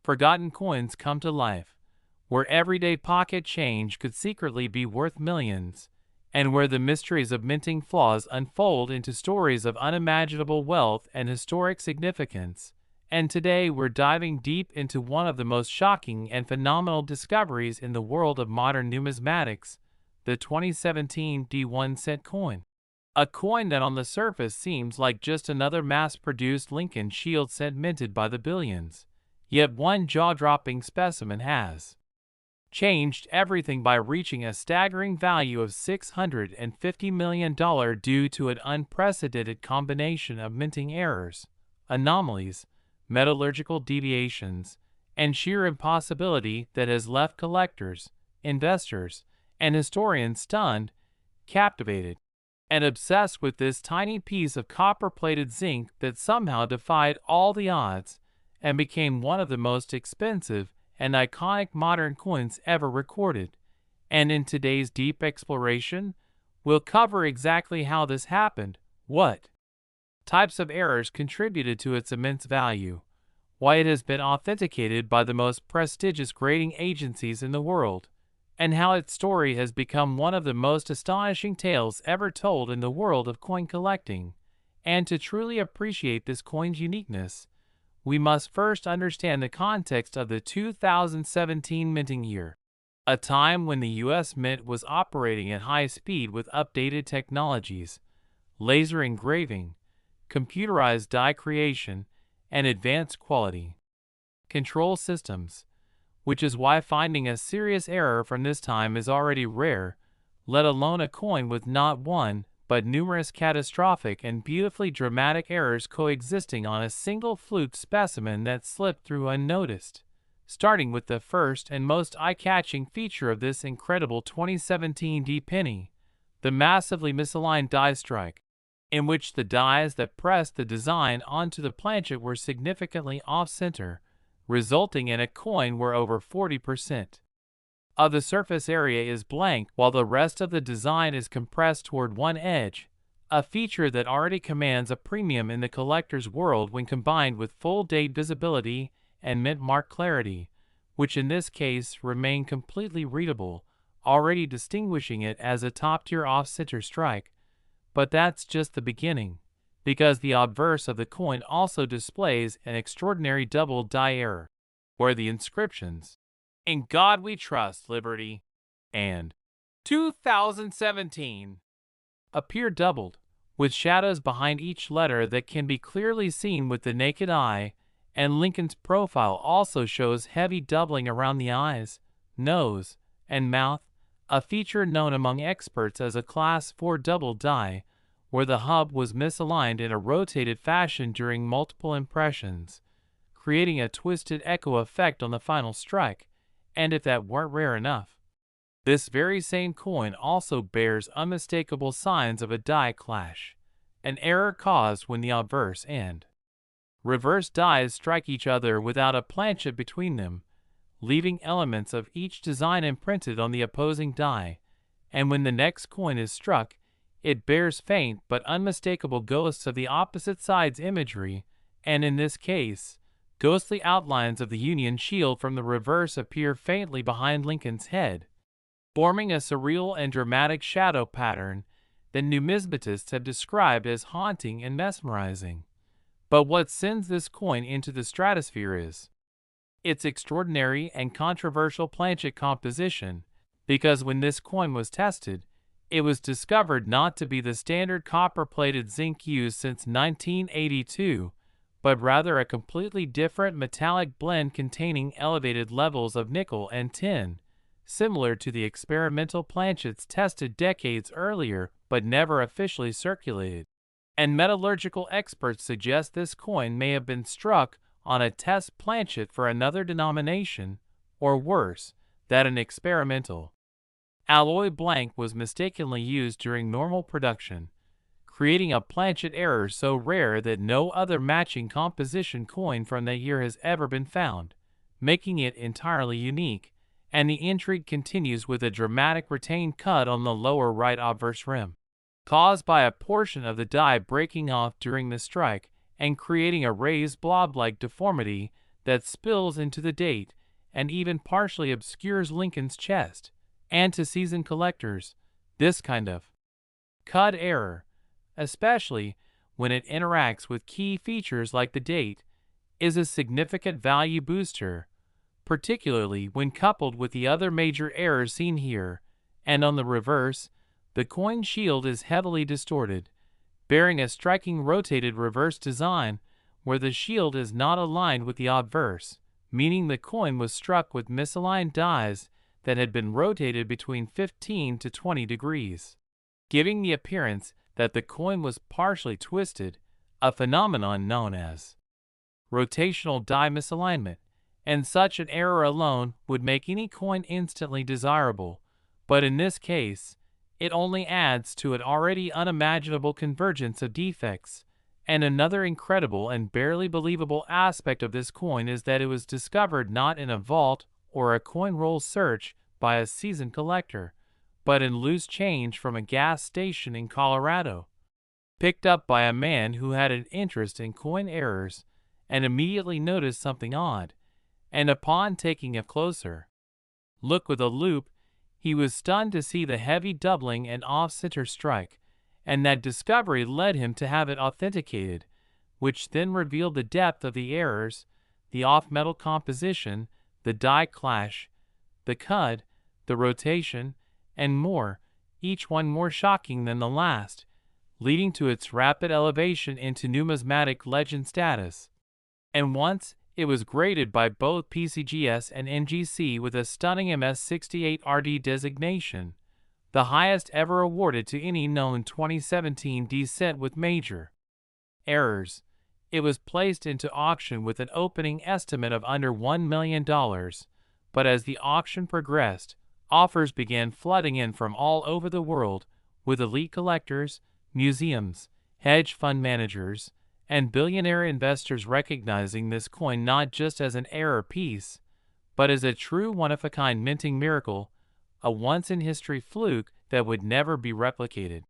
Forgotten coins come to life, where everyday pocket change could secretly be worth millions, and where the mysteries of minting flaws unfold into stories of unimaginable wealth and historic significance. And today we're diving deep into one of the most shocking and phenomenal discoveries in the world of modern numismatics, the 2017 1-cent coin. A coin that on the surface seems like just another mass-produced Lincoln shield cent minted by the billions, yet one jaw-dropping specimen has changed everything by reaching a staggering value of $650 million due to an unprecedented combination of minting errors, anomalies, metallurgical deviations, and sheer impossibility that has left collectors, investors, and historians stunned, captivated, and obsessed with this tiny piece of copper-plated zinc that somehow defied all the odds and became one of the most expensive and iconic modern coins ever recorded. And in today's deep exploration, we'll cover exactly how this happened, what types of errors contributed to its immense value, why it has been authenticated by the most prestigious grading agencies in the world, and how its story has become one of the most astonishing tales ever told in the world of coin collecting. And to truly appreciate this coin's uniqueness, we must first understand the context of the 2017 minting year, a time when the U.S. Mint was operating at high speed with updated technologies, laser engraving, computerized die creation, and advanced quality control systems, which is why finding a serious error from this time is already rare, let alone a coin with not one, but numerous catastrophic and beautifully dramatic errors coexisting on a single flute specimen that slipped through unnoticed. Starting with the first and most eye-catching feature of this incredible 2017 penny, the massively misaligned die strike, in which the dies that pressed the design onto the planchet were significantly off-center, resulting in a coin where over 40% of the surface area is blank while the rest of the design is compressed toward one edge, a feature that already commands a premium in the collector's world when combined with full date visibility and mint mark clarity, which in this case remain completely readable, already distinguishing it as a top-tier off-center strike. But that's just the beginning, because the obverse of the coin also displays an extraordinary double die error, where the inscriptions "In God We Trust, Liberty," and 2017. Appear doubled, with shadows behind each letter that can be clearly seen with the naked eye, and Lincoln's profile also shows heavy doubling around the eyes, nose, and mouth, a feature known among experts as a Class 4 double die, where the hub was misaligned in a rotated fashion during multiple impressions, creating a twisted echo effect on the final strike, and if that weren't rare enough, this very same coin also bears unmistakable signs of a die clash, an error caused when the obverse and reverse dies strike each other without a planchet between them, leaving elements of each design imprinted on the opposing die, and when the next coin is struck, it bears faint but unmistakable ghosts of the opposite side's imagery, and in this case, ghostly outlines of the Union shield from the reverse appear faintly behind Lincoln's head, forming a surreal and dramatic shadow pattern that numismatists have described as haunting and mesmerizing. But what sends this coin into the stratosphere is its extraordinary and controversial planchet composition, because when this coin was tested, it was discovered not to be the standard copper-plated zinc used since 1982, but rather a completely different metallic blend containing elevated levels of nickel and tin, similar to the experimental planchets tested decades earlier but never officially circulated. And metallurgical experts suggest this coin may have been struck on a test planchet for another denomination, or worse, that an experimental alloy blank was mistakenly used during normal production, creating a planchet error so rare that no other matching composition coin from that year has ever been found, making it entirely unique. And the intrigue continues with a dramatic retained cut on the lower right obverse rim, caused by a portion of the die breaking off during the strike and creating a raised blob-like deformity that spills into the date and even partially obscures Lincoln's chest. And to seasoned collectors, this kind of cut error, especially when it interacts with key features like the date, is a significant value booster, particularly when coupled with the other major errors seen here. And on the reverse, the coin shield is heavily distorted, bearing a striking rotated reverse design where the shield is not aligned with the obverse, meaning the coin was struck with misaligned dies that had been rotated between 15 to 20 degrees, giving the appearance that the coin was partially twisted, a phenomenon known as rotational die misalignment. And such an error alone would make any coin instantly desirable, but in this case, it only adds to an already unimaginable convergence of defects. And another incredible and barely believable aspect of this coin is that it was discovered not in a vault or a coin roll search by a seasoned collector, but in loose change from a gas station in Colorado, picked up by a man who had an interest in coin errors and immediately noticed something odd. And upon taking a closer look with a loupe, he was stunned to see the heavy doubling and off-center strike, and that discovery led him to have it authenticated, which then revealed the depth of the errors, the off-metal composition, the die clash, the cut, the rotation, and more, each one more shocking than the last, leading to its rapid elevation into numismatic legend status. And once it was graded by both PCGS and NGC with a stunning MS68RD designation, the highest ever awarded to any known 2017 descent with major errors. It was placed into auction with an opening estimate of under $1 million, but as the auction progressed, offers began flooding in from all over the world, with elite collectors, museums, hedge fund managers, and billionaire investors recognizing this coin not just as an error piece, but as a true one-of-a-kind minting miracle, a once-in-history fluke that would never be replicated.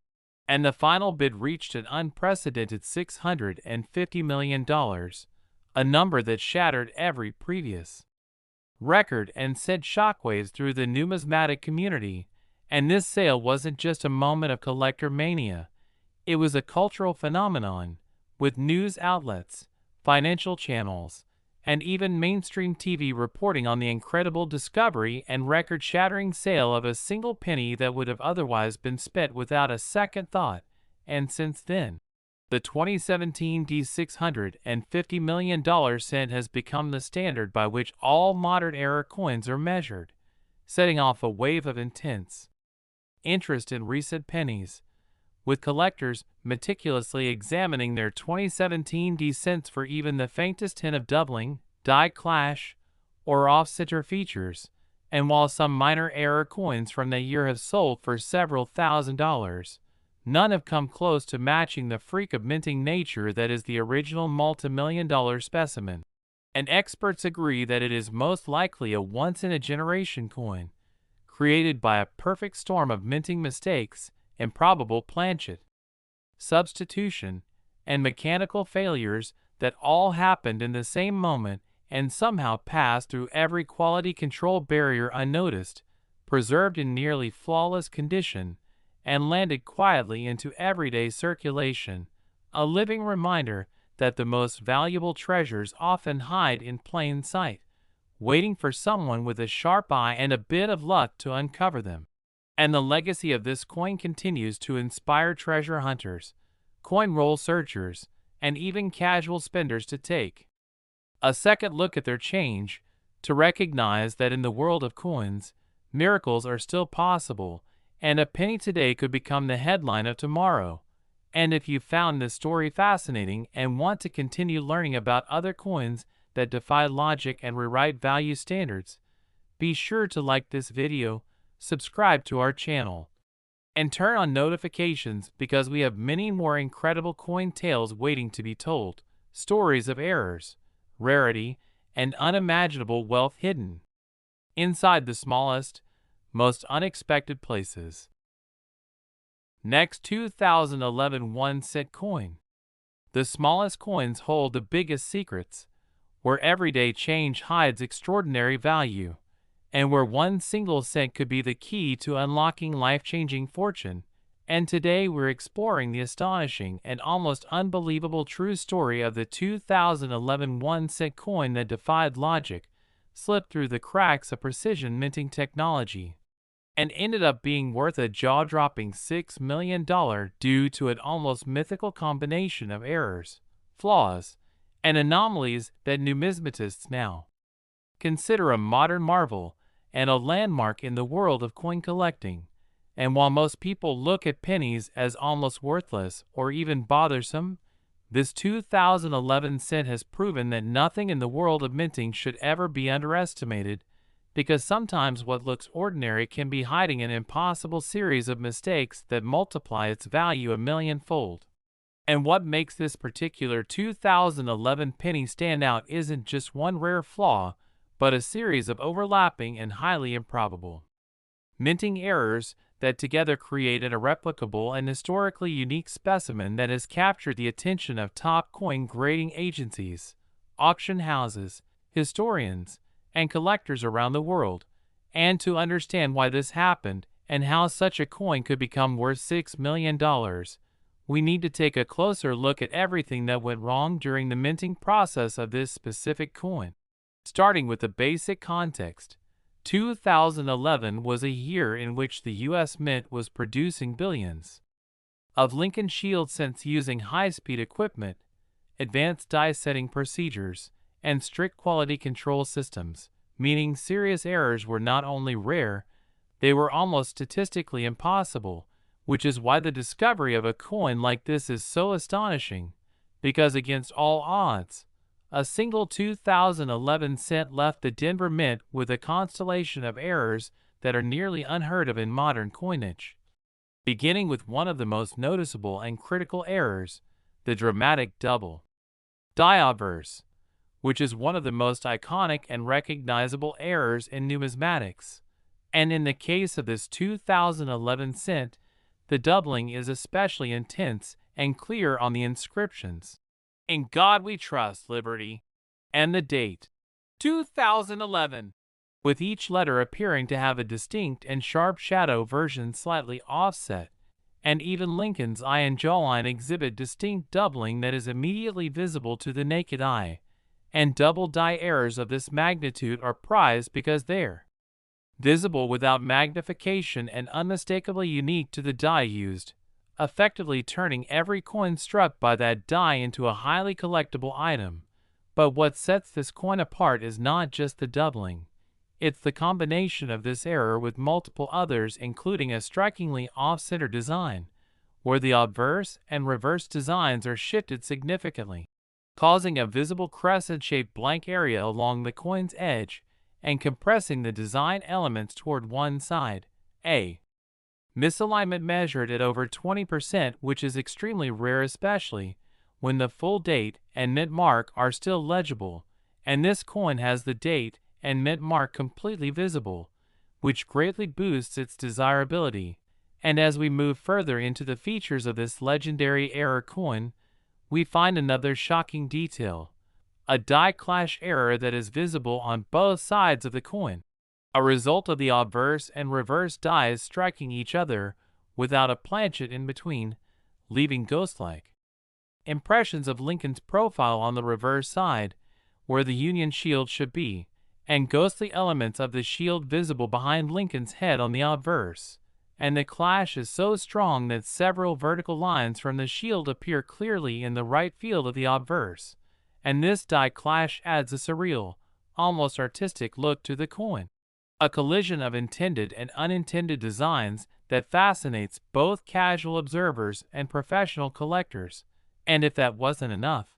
And the final bid reached an unprecedented $650 million, a number that shattered every previous record and sent shockwaves through the numismatic community. And this sale wasn't just a moment of collector mania, it was a cultural phenomenon, with news outlets, financial channels, and even mainstream TV reporting on the incredible discovery and record-shattering sale of a single penny that would have otherwise been spent without a second thought. And since then, the 2017 $650 million cent has become the standard by which all modern era coins are measured, setting off a wave of intense interest in recent pennies, with collectors meticulously examining their 2017 cents for even the faintest hint of doubling, die clash, or off-center features. And while some minor error coins from that year have sold for several $1,000s, none have come close to matching the freak of minting nature that is the original multi-million-dollar specimen. And experts agree that it is most likely a once-in-a-generation coin, created by a perfect storm of minting mistakes, improbable planchet, substitution, and mechanical failures that all happened in the same moment and somehow passed through every quality control barrier unnoticed, preserved in nearly flawless condition, and landed quietly into everyday circulation, a living reminder that the most valuable treasures often hide in plain sight, waiting for someone with a sharp eye and a bit of luck to uncover them. And the legacy of this coin continues to inspire treasure hunters, coin roll searchers, and even casual spenders to take a second look at their change, to recognize that in the world of coins, miracles are still possible, and a penny today could become the headline of tomorrow. And if you found this story fascinating and want to continue learning about other coins that defy logic and rewrite value standards, be sure to like this video, subscribe to our channel, and turn on notifications because we have many more incredible coin tales waiting to be told, stories of errors, rarity, and unimaginable wealth hidden inside the smallest, most unexpected places. Next, 2011 1-cent coin. The smallest coins hold the biggest secrets, where everyday change hides extraordinary value, and where one single cent could be the key to unlocking life-changing fortune. And today we're exploring the astonishing and almost unbelievable true story of the 2011 1-cent coin that defied logic, slipped through the cracks of precision minting technology, and ended up being worth a jaw-dropping $6 million due to an almost mythical combination of errors, flaws, and anomalies that numismatists now consider a modern marvel and a landmark in the world of coin collecting. And while most people look at pennies as almost worthless or even bothersome, this 2011 cent has proven that nothing in the world of minting should ever be underestimated, because sometimes what looks ordinary can be hiding an impossible series of mistakes that multiply its value a millionfold. And what makes this particular 2011 penny stand out isn't just one rare flaw, but a series of overlapping and highly improbable minting errors that together create a replicable and historically unique specimen that has captured the attention of top coin grading agencies, auction houses, historians, and collectors around the world. And to understand why this happened and how such a coin could become worth $6 million, we need to take a closer look at everything that went wrong during the minting process of this specific coin. Starting with the basic context, 2011 was a year in which the U.S. Mint was producing billions of Lincoln Shield cents using high-speed equipment, advanced die-setting procedures, and strict quality control systems, meaning serious errors were not only rare, they were almost statistically impossible, which is why the discovery of a coin like this is so astonishing, because against all odds, a single 2011 cent left the Denver Mint with a constellation of errors that are nearly unheard of in modern coinage. Beginning with one of the most noticeable and critical errors, the dramatic double die obverse, which is one of the most iconic and recognizable errors in numismatics. And in the case of this 2011 cent, the doubling is especially intense and clear on the inscriptions. "In God we trust, Liberty," and the date, 2011, with each letter appearing to have a distinct and sharp shadow version slightly offset, and even Lincoln's eye and jawline exhibit distinct doubling that is immediately visible to the naked eye. and double die errors of this magnitude are prized because they're visible without magnification and unmistakably unique to the die used, effectively turning every coin struck by that die into a highly collectible item. But what sets this coin apart is not just the doubling. It's the combination of this error with multiple others, including a strikingly off-center design, where the obverse and reverse designs are shifted significantly, causing a visible crescent-shaped blank area along the coin's edge and compressing the design elements toward one side. A misalignment measured at over 20%, which is extremely rare, especially when the full date and mint mark are still legible, and this coin has the date and mint mark completely visible, which greatly boosts its desirability. And as we move further into the features of this legendary error coin, we find another shocking detail: a die clash error that is visible on both sides of the coin, a result of the obverse and reverse dies striking each other without a planchet in between, leaving ghost-like impressions of Lincoln's profile on the reverse side, where the Union shield should be, and ghostly elements of the shield visible behind Lincoln's head on the obverse. And the clash is so strong that several vertical lines from the shield appear clearly in the right field of the obverse, and this die clash adds a surreal, almost artistic look to the coin, a collision of intended and unintended designs that fascinates both casual observers and professional collectors. And if that wasn't enough,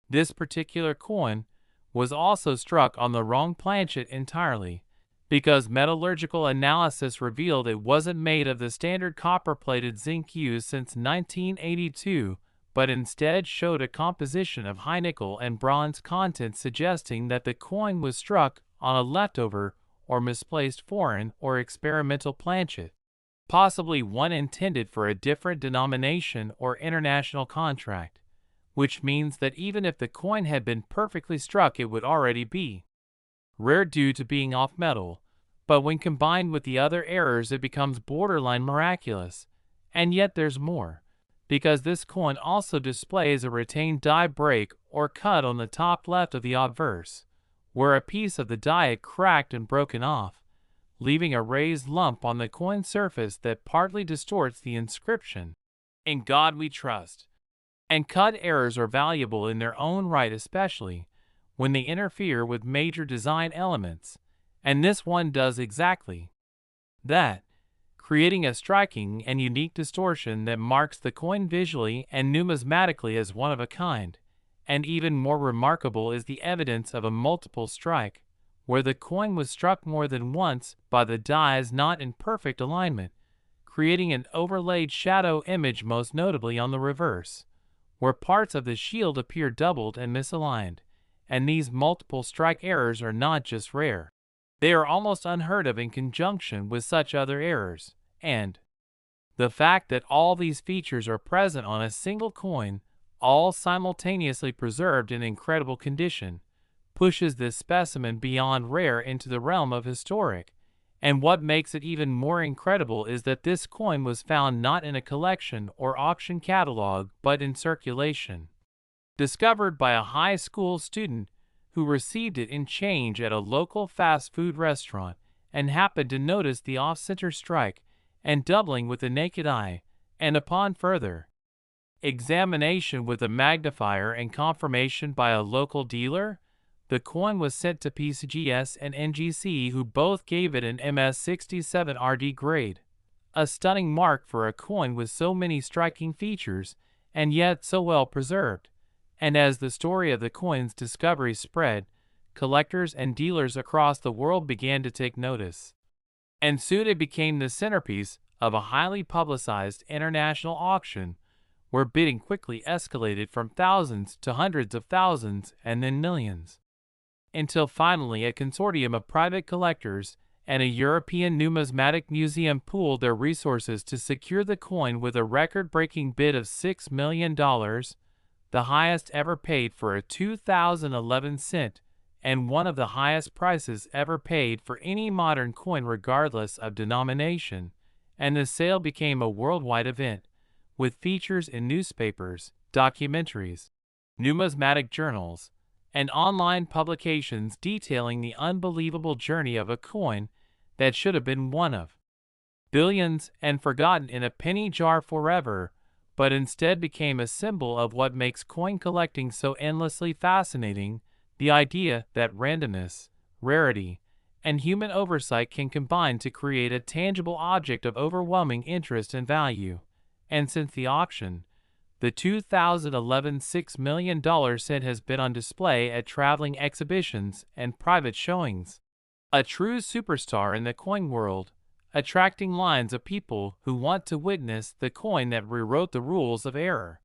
this particular coin was also struck on the wrong planchet entirely, because metallurgical analysis revealed it wasn't made of the standard copper-plated zinc used since 1982, but instead showed a composition of high nickel and bronze content, suggesting that the coin was struck on a leftover or misplaced foreign or experimental planchet, possibly one intended for a different denomination or international contract, which means that even if the coin had been perfectly struck, it would already be rare due to being off metal. But when combined with the other errors, it becomes borderline miraculous. And yet there's more, because this coin also displays a retained die break or cut on the top left of the obverse, where a piece of the die had cracked and broken off, leaving a raised lump on the coin surface that partly distorts the inscription, "In God We Trust." And cut errors are valuable in their own right, especially when they interfere with major design elements, and this one does exactly that, creating a striking and unique distortion that marks the coin visually and numismatically as one of a kind. And even more remarkable is the evidence of a multiple strike, where the coin was struck more than once by the dies not in perfect alignment, creating an overlaid shadow image, most notably on the reverse, where parts of the shield appear doubled and misaligned. And these multiple strike errors are not just rare, they are almost unheard of in conjunction with such other errors, and the fact that all these features are present on a single coin, all simultaneously preserved in incredible condition, pushes this specimen beyond rare into the realm of historic. And what makes it even more incredible is that this coin was found not in a collection or auction catalog, but in circulation, discovered by a high school student who received it in change at a local fast food restaurant and happened to notice the off-center strike and doubling with the naked eye, and upon further examination with a magnifier and confirmation by a local dealer, the coin was sent to PCGS and NGC, who both gave it an MS67 RD grade, a stunning mark for a coin with so many striking features and yet so well preserved. And as the story of the coin's discovery spread, collectors and dealers across the world began to take notice, and soon it became the centerpiece of a highly publicized international auction, where bidding quickly escalated from thousands to hundreds of thousands and then millions, until finally a consortium of private collectors and a European numismatic museum pooled their resources to secure the coin with a record-breaking bid of $6 million, the highest ever paid for a 2011 cent, and one of the highest prices ever paid for any modern coin regardless of denomination. And the sale became a worldwide event, with features in newspapers, documentaries, numismatic journals, and online publications detailing the unbelievable journey of a coin that should have been one of billions and forgotten in a penny jar forever, but instead became a symbol of what makes coin collecting so endlessly fascinating: the idea that randomness, rarity, and human oversight can combine to create a tangible object of overwhelming interest and value. And since the auction, the 2011 $6 million cent has been on display at traveling exhibitions and private showings. A true superstar in the coin world, attracting lines of people who want to witness the coin that rewrote the rules of error.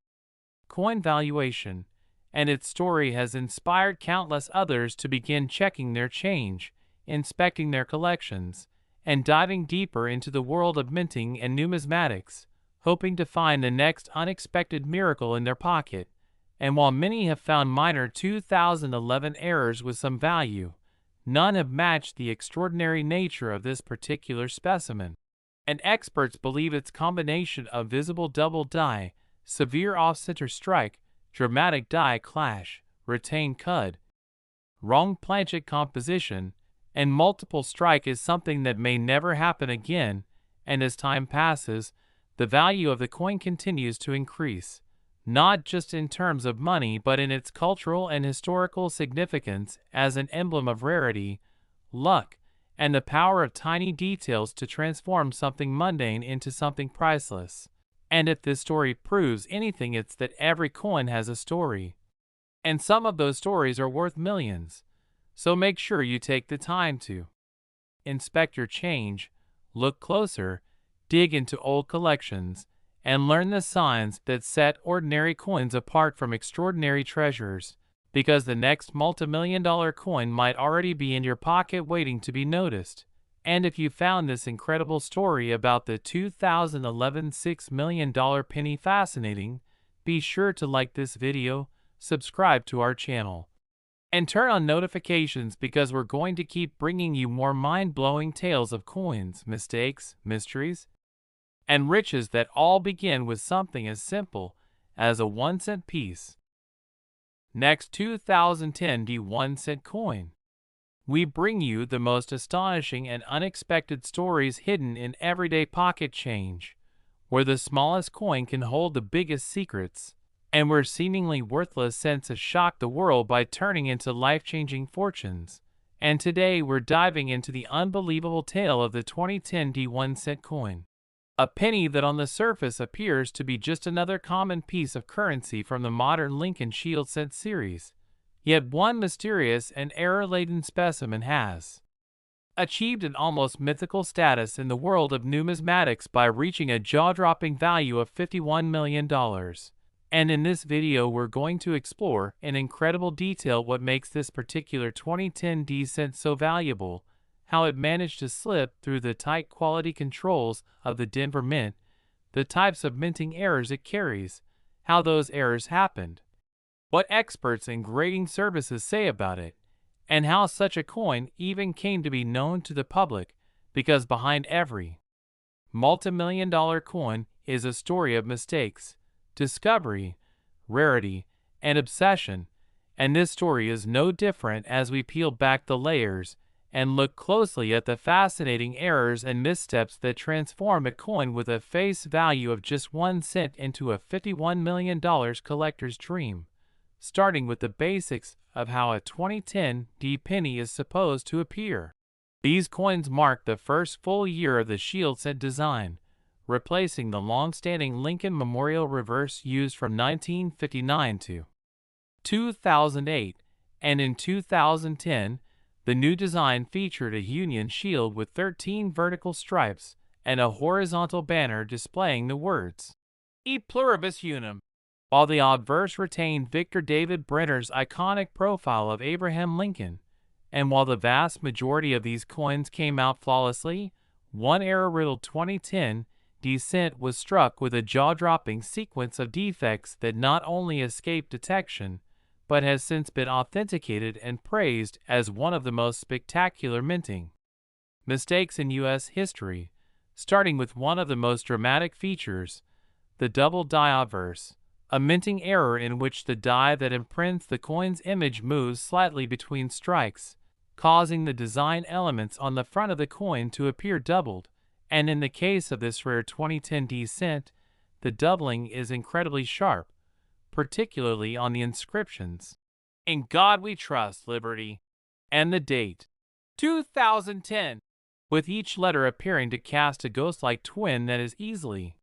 Coin valuation and its story has inspired countless others to begin checking their change, inspecting their collections, and diving deeper into the world of minting and numismatics, hoping to find the next unexpected miracle in their pocket. And while many have found minor 2011 errors with some value, none have matched the extraordinary nature of this particular specimen. And experts believe its combination of visible double die, severe off-center strike, dramatic die clash, retained cud, wrong planchet composition, and multiple strike is something that may never happen again. And as time passes, the value of the coin continues to increase, not just in terms of money but in its cultural and historical significance as an emblem of rarity, luck, and the power of tiny details to transform something mundane into something priceless. And if this story proves anything, it's that every coin has a story. And some of those stories are worth millions. So make sure you take the time to inspect your change, look closer, dig into old collections, and learn the signs that set ordinary coins apart from extraordinary treasures, because the next multimillion-dollar coin might already be in your pocket waiting to be noticed. And if you found this incredible story about the 2011 $6 million penny fascinating, be sure to like this video, subscribe to our channel, and turn on notifications, because we're going to keep bringing you more mind-blowing tales of coins, mistakes, mysteries, and riches that all begin with something as simple as a 1-cent piece. Next, 2010 D1-cent coin. We bring you the most astonishing and unexpected stories hidden in everyday pocket change, where the smallest coin can hold the biggest secrets, and where seemingly worthless cents have shocked the world by turning into life-changing fortunes. And today we're diving into the unbelievable tale of the 2010 D1-cent coin. A penny that on the surface appears to be just another common piece of currency from the modern Lincoln Shield cent series. Yet one mysterious and error-laden specimen has achieved an almost mythical status in the world of numismatics by reaching a jaw-dropping value of $51 million. And in this video we're going to explore in incredible detail what makes this particular 2010 D-cent so valuable, how it managed to slip through the tight quality controls of the Denver Mint, the types of minting errors it carries, how those errors happened, what experts in grading services say about it, and how such a coin even came to be known to the public, because behind every multimillion-dollar coin is a story of mistakes, discovery, rarity, and obsession. And this story is no different as we peel back the layers and look closely at the fascinating errors and missteps that transform a coin with a face value of just 1 cent into a $51 million collector's dream, starting with the basics of how a 2010 D penny is supposed to appear. These coins mark the first full year of the Shield cent design, replacing the long-standing Lincoln Memorial reverse used from 1959 to 2008, and in 2010, the new design featured a Union shield with 13 vertical stripes and a horizontal banner displaying the words E pluribus unum, while the obverse retained Victor David Brenner's iconic profile of Abraham Lincoln. And while the vast majority of these coins came out flawlessly, one error-riddled 2010 D-cent was struck with a jaw-dropping sequence of defects that not only escaped detection, but has since been authenticated and praised as one of the most spectacular minting mistakes in U.S. history, starting with one of the most dramatic features, the double die obverse. a minting error in which the die that imprints the coin's image moves slightly between strikes, causing the design elements on the front of the coin to appear doubled, and in the case of this rare 2010D cent, the doubling is incredibly sharp, particularly on the inscriptions. "In God We Trust, Liberty," and the date, 2010, with each letter appearing to cast a ghost-like twin that is easily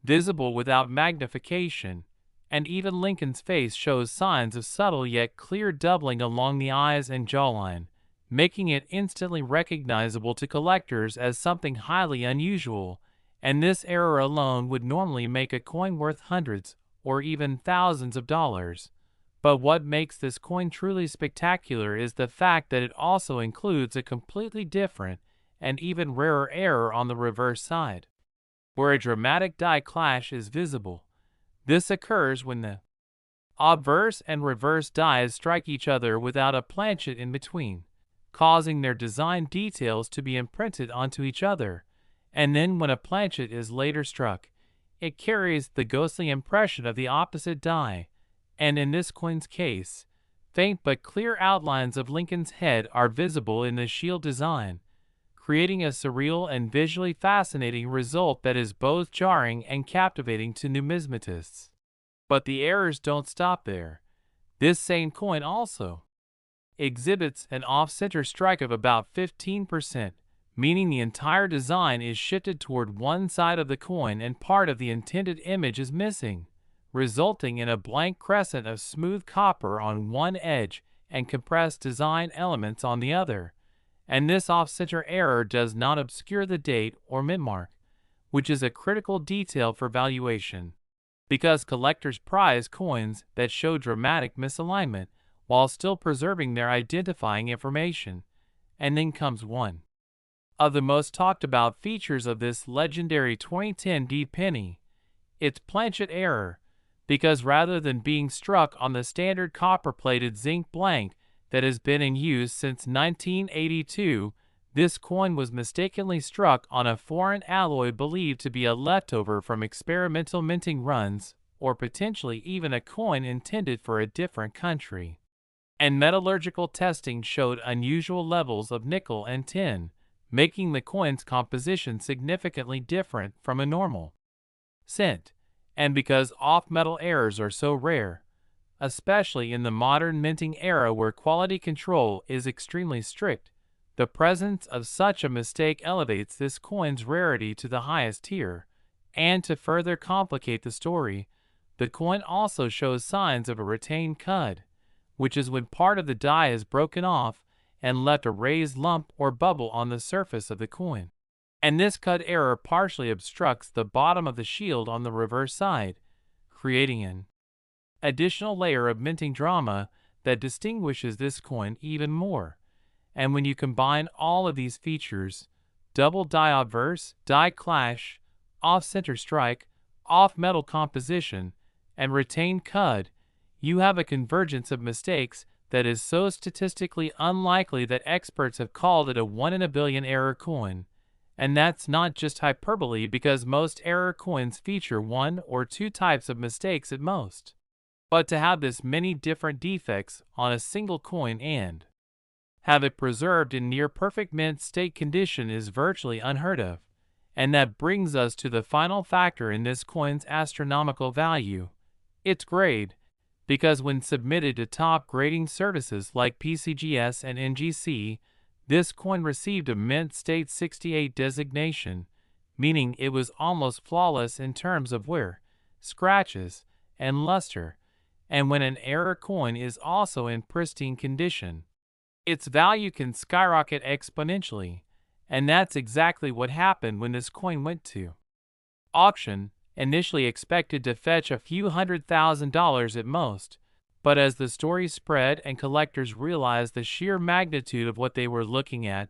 visible without magnification, and even Lincoln's face shows signs of subtle yet clear doubling along the eyes and jawline, making it instantly recognizable to collectors as something highly unusual, and this error alone would normally make a coin worth hundreds or even thousands of dollars. But what makes this coin truly spectacular is the fact that it also includes a completely different and even rarer error on the reverse side, where a dramatic die clash is visible. This occurs when the obverse and reverse dies strike each other without a planchet in between, causing their design details to be imprinted onto each other, and then when a planchet is later struck, it carries the ghostly impression of the opposite die, and in this coin's case, faint but clear outlines of Lincoln's head are visible in the shield design, creating a surreal and visually fascinating result that is both jarring and captivating to numismatists. But the errors don't stop there. This same coin also exhibits an off-center strike of about 15%, meaning the entire design is shifted toward one side of the coin and part of the intended image is missing, resulting in a blank crescent of smooth copper on one edge and compressed design elements on the other. And this off-center error does not obscure the date or mint mark, which is a critical detail for valuation, because collectors prize coins that show dramatic misalignment while still preserving their identifying information. And then comes one of the most talked about features of this legendary 2010D penny, its planchet error, because rather than being struck on the standard copper-plated zinc blank that has been in use since 1982, this coin was mistakenly struck on a foreign alloy believed to be a leftover from experimental minting runs, or potentially even a coin intended for a different country. And metallurgical testing showed unusual levels of nickel and tin, making the coin's composition significantly different from a normal cent. And because off-metal errors are so rare, especially in the modern minting era where quality control is extremely strict, the presence of such a mistake elevates this coin's rarity to the highest tier. And to further complicate the story, the coin also shows signs of a retained cud, which is when part of the die is broken off and left a raised lump or bubble on the surface of the coin. And this cud error partially obstructs the bottom of the shield on the reverse side, creating an additional layer of minting drama that distinguishes this coin even more. And when you combine all of these features, double die obverse, die clash, off-center strike, off-metal composition, and retained cud, you have a convergence of mistakes that is so statistically unlikely that experts have called it a 1 in a billion error coin. And that's not just hyperbole, because most error coins feature one or two types of mistakes at most. But to have this many different defects on a single coin and have it preserved in near-perfect mint state condition is virtually unheard of. And that brings us to the final factor in this coin's astronomical value, its grade, because when submitted to top grading services like PCGS and NGC, this coin received a mint state 68 designation, meaning it was almost flawless in terms of wear, scratches, and luster. And when an error coin is also in pristine condition, its value can skyrocket exponentially, and that's exactly what happened when this coin went to auction, initially expected to fetch a few $100,000 at most. But as the story spread and collectors realized the sheer magnitude of what they were looking at,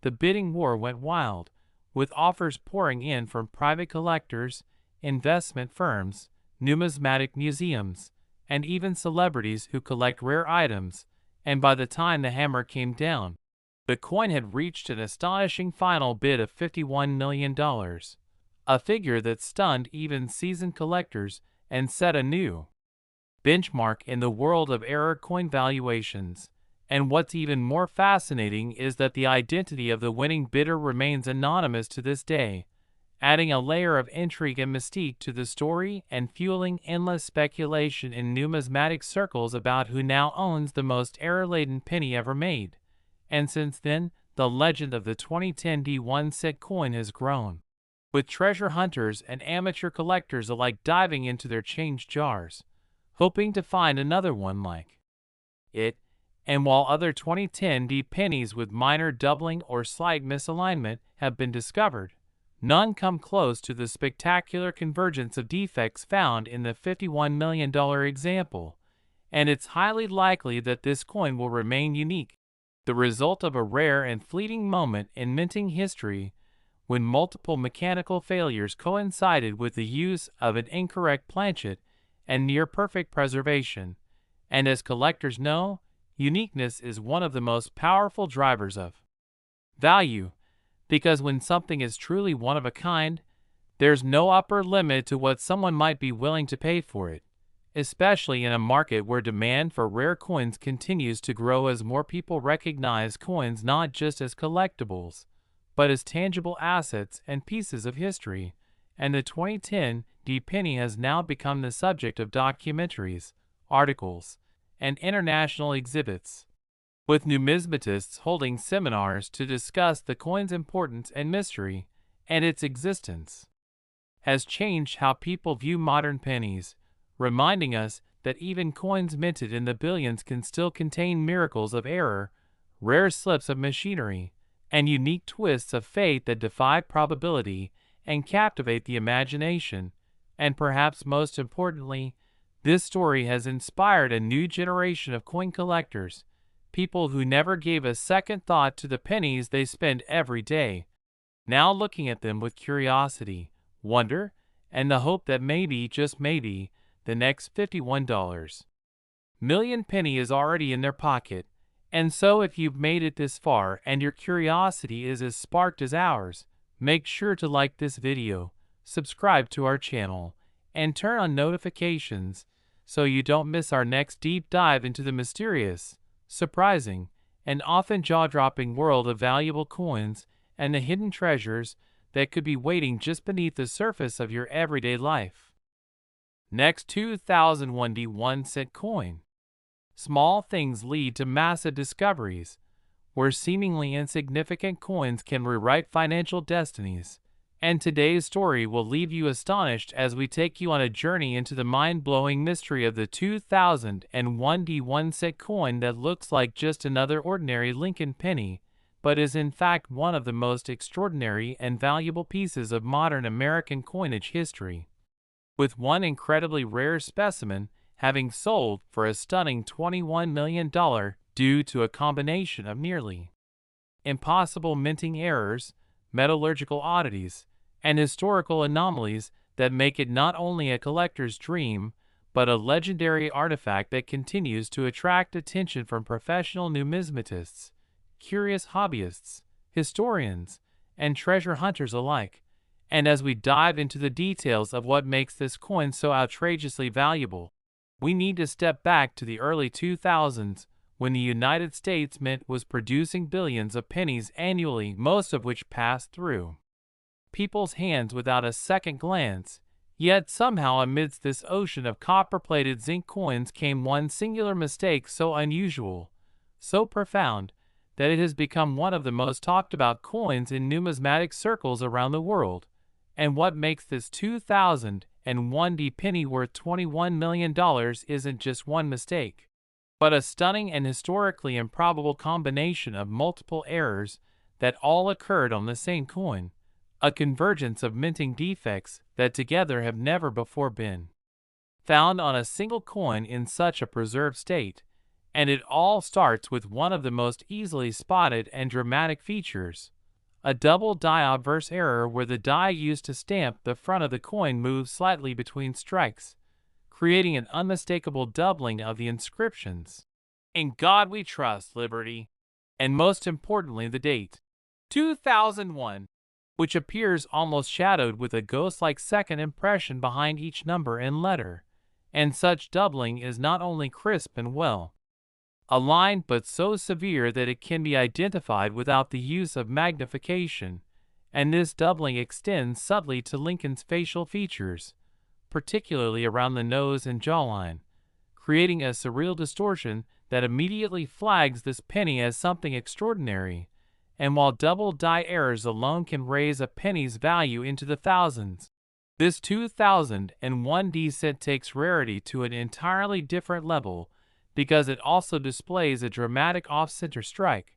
the bidding war went wild, with offers pouring in from private collectors, investment firms, numismatic museums, and even celebrities who collect rare items. And by the time the hammer came down, the coin had reached an astonishing final bid of $51 million, a figure that stunned even seasoned collectors and set a new benchmark in the world of error coin valuations. And what's even more fascinating is that the identity of the winning bidder remains anonymous to this day, adding a layer of intrigue and mystique to the story and fueling endless speculation in numismatic circles about who now owns the most error-laden penny ever made. And since then, the legend of the 2010 D1 coin has grown, with treasure hunters and amateur collectors alike diving into their change jars, hoping to find another one like it. And while other 2010 D pennies with minor doubling or slight misalignment have been discovered, none come close to the spectacular convergence of defects found in the $51 million example, and it's highly likely that this coin will remain unique, the result of a rare and fleeting moment in minting history when multiple mechanical failures coincided with the use of an incorrect planchet and near-perfect preservation. And as collectors know, uniqueness is one of the most powerful drivers of value, because when something is truly one of a kind, there's no upper limit to what someone might be willing to pay for it, especially in a market where demand for rare coins continues to grow as more people recognize coins not just as collectibles, but as tangible assets and pieces of history. And the 2010 D penny has now become the subject of documentaries, articles, and international exhibits, with numismatists holding seminars to discuss the coin's importance and mystery, and its existence has changed how people view modern pennies, reminding us that even coins minted in the billions can still contain miracles of error, rare slips of machinery, and unique twists of fate that defy probability and captivate the imagination. And perhaps most importantly, this story has inspired a new generation of coin collectors, people who never gave a second thought to the pennies they spend every day, now looking at them with curiosity, wonder, and the hope that maybe, just maybe, the next $51 million penny is already in their pocket. And so if you've made it this far and your curiosity is as sparked as ours, make sure to like this video, subscribe to our channel, and turn on notifications so you don't miss our next deep dive into the mysterious, surprising, and often jaw-dropping world of valuable coins and the hidden treasures that could be waiting just beneath the surface of your everyday life. Next, 2001 D1 coin. Small things lead to massive discoveries, where seemingly insignificant coins can rewrite financial destinies. And today's story will leave you astonished as we take you on a journey into the mind-blowing mystery of the 2001 D1 coin that looks like just another ordinary Lincoln penny, but is in fact one of the most extraordinary and valuable pieces of modern American coinage history, with one incredibly rare specimen having sold for a stunning $21 million due to a combination of nearly impossible minting errors, metallurgical oddities, and historical anomalies that make it not only a collector's dream, but a legendary artifact that continues to attract attention from professional numismatists, curious hobbyists, historians, and treasure hunters alike. And as we dive into the details of what makes this coin so outrageously valuable, we need to step back to the early 2000s, when the United States Mint was producing billions of pennies annually, most of which passed through people's hands without a second glance. Yet somehow amidst this ocean of copper-plated zinc coins came one singular mistake so unusual, so profound, that it has become one of the most talked about coins in numismatic circles around the world. And what makes this 2001 D penny worth $21 million isn't just one mistake, but a stunning and historically improbable combination of multiple errors that all occurred on the same coin, a convergence of minting defects that together have never before been found on a single coin in such a preserved state. And it all starts with one of the most easily spotted and dramatic features: a double die obverse error where the die used to stamp the front of the coin moves slightly between strikes, creating an unmistakable doubling of the inscriptions, "In God We Trust, Liberty," and most importantly the date, 2001, which appears almost shadowed with a ghost-like second impression behind each number and letter. And such doubling is not only crisp and well aligned but so severe that it can be identified without the use of magnification, and this doubling extends subtly to Lincoln's facial features, particularly around the nose and jawline, creating a surreal distortion that immediately flags this penny as something extraordinary. And while double die errors alone can raise a penny's value into the thousands, this 2001 cent takes rarity to an entirely different level because it also displays a dramatic off-center strike,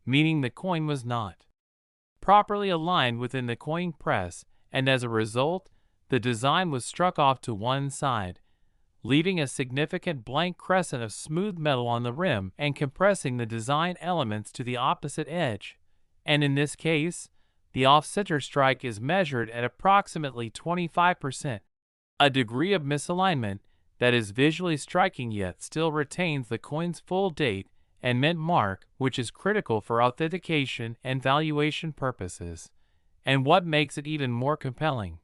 meaning the coin was not properly aligned within the coin press, and as a result, the design was struck off to one side, leaving a significant blank crescent of smooth metal on the rim and compressing the design elements to the opposite edge. And in this case, the off-center strike is measured at approximately 25%, a degree of misalignment that is visually striking yet still retains the coin's full date and mint mark, which is critical for authentication and valuation purposes. And what makes it even more compelling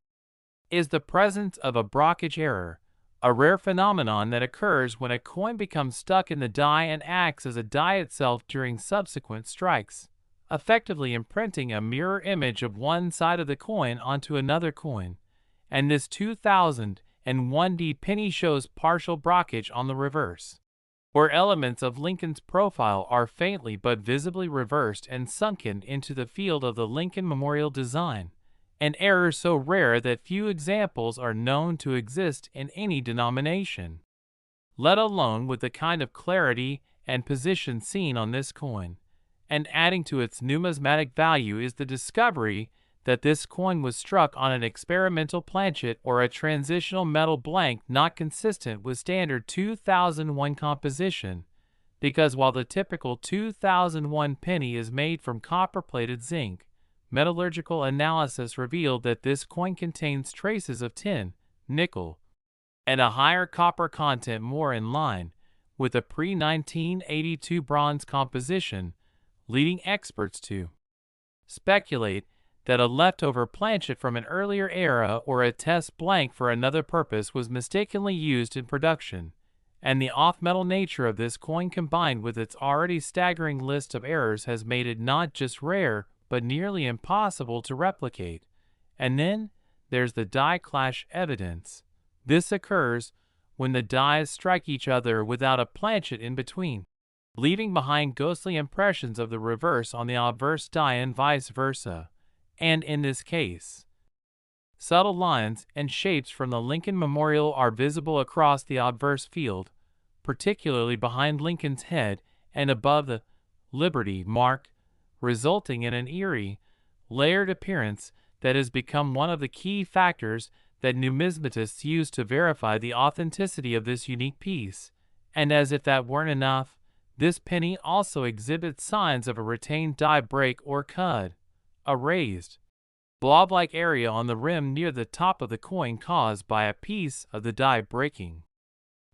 is the presence of a brockage error, a rare phenomenon that occurs when a coin becomes stuck in the die and acts as a die itself during subsequent strikes, effectively imprinting a mirror image of one side of the coin onto another coin. And this 2001 penny shows partial brockage on the reverse, where elements of Lincoln's profile are faintly but visibly reversed and sunken into the field of the Lincoln Memorial design, an error so rare that few examples are known to exist in any denomination, let alone with the kind of clarity and position seen on this coin. And adding to its numismatic value is the discovery that this coin was struck on an experimental planchet or a transitional metal blank not consistent with standard 2001 composition, because while the typical 2001 penny is made from copper-plated zinc, metallurgical analysis revealed that this coin contains traces of tin, nickel, and a higher copper content more in line with a pre-1982 bronze composition, leading experts to speculate that a leftover planchet from an earlier era or a test blank for another purpose was mistakenly used in production. And the off-metal nature of this coin combined with its already staggering list of errors has made it not just rare but nearly impossible to replicate. And then there's the die clash evidence. This occurs when the dies strike each other without a planchet in between, leaving behind ghostly impressions of the reverse on the obverse die and vice versa. And in this case, subtle lines and shapes from the Lincoln Memorial are visible across the obverse field, particularly behind Lincoln's head and above the Liberty mark, resulting in an eerie, layered appearance that has become one of the key factors that numismatists use to verify the authenticity of this unique piece. And as if that weren't enough, this penny also exhibits signs of a retained die break or cud, a raised, blob-like area on the rim near the top of the coin caused by a piece of the die breaking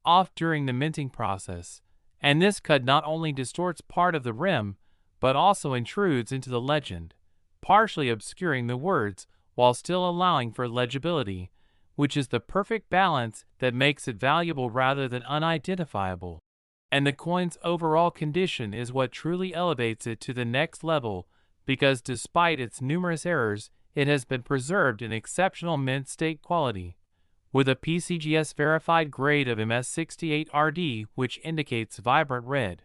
off during the minting process. And this cud not only distorts part of the rim, but also intrudes into the legend, partially obscuring the words while still allowing for legibility, which is the perfect balance that makes it valuable rather than unidentifiable. And the coin's overall condition is what truly elevates it to the next level, because despite its numerous errors, it has been preserved in exceptional mint state quality, with a PCGS verified grade of MS68RD, which indicates vibrant red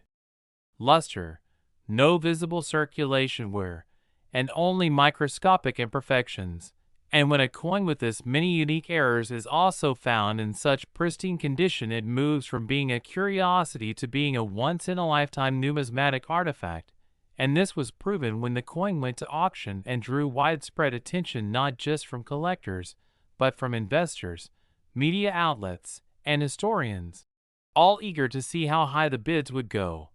luster, no visible circulation wear, and only microscopic imperfections. And when a coin with this many unique errors is also found in such pristine condition, it moves from being a curiosity to being a once-in-a-lifetime numismatic artifact. And this was proven when the coin went to auction and drew widespread attention not just from collectors, but from investors, media outlets, and historians, all eager to see how high the bids would go.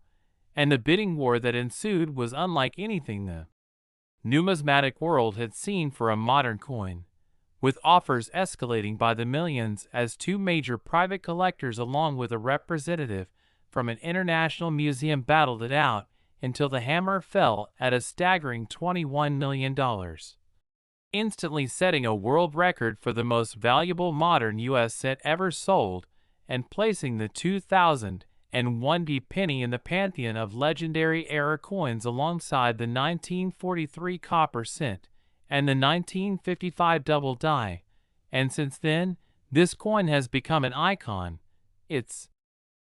And the bidding war that ensued was unlike anything the numismatic world had seen for a modern coin, with offers escalating by the millions as two major private collectors along with a representative from an international museum battled it out until the hammer fell at a staggering $21 million. instantly setting a world record for the most valuable modern U.S. cent ever sold and placing the 2001 penny in the pantheon of legendary era coins alongside the 1943 copper cent and the 1955 double die. And since then, this coin has become an icon. Its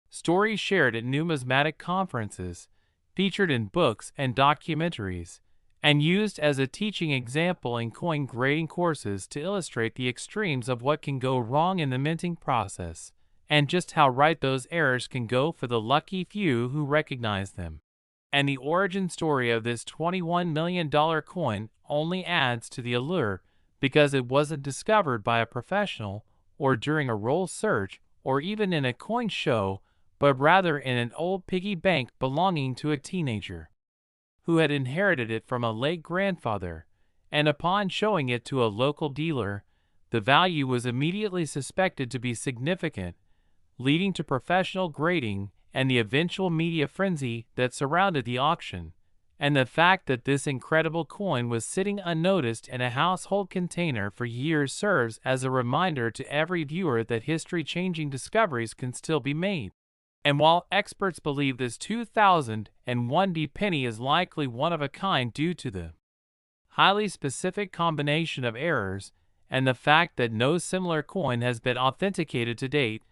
story shared at numismatic conferences, featured in books and documentaries, and used as a teaching example in coin grading courses to illustrate the extremes of what can go wrong in the minting process, and just how right those errors can go for the lucky few who recognize them. And the origin story of this $21 million coin only adds to the allure because it wasn't discovered by a professional or during a roll search or even in a coin show, but rather in an old piggy bank belonging to a teenager who had inherited it from a late grandfather, and upon showing it to a local dealer, the value was immediately suspected to be significant, leading to professional grading and the eventual media frenzy that surrounded the auction. And the fact that this incredible coin was sitting unnoticed in a household container for years serves as a reminder to every viewer that history-changing discoveries can still be made. And while experts believe this 2001 penny is likely one of a kind due to the highly specific combination of errors and the fact that no similar coin has been authenticated to date,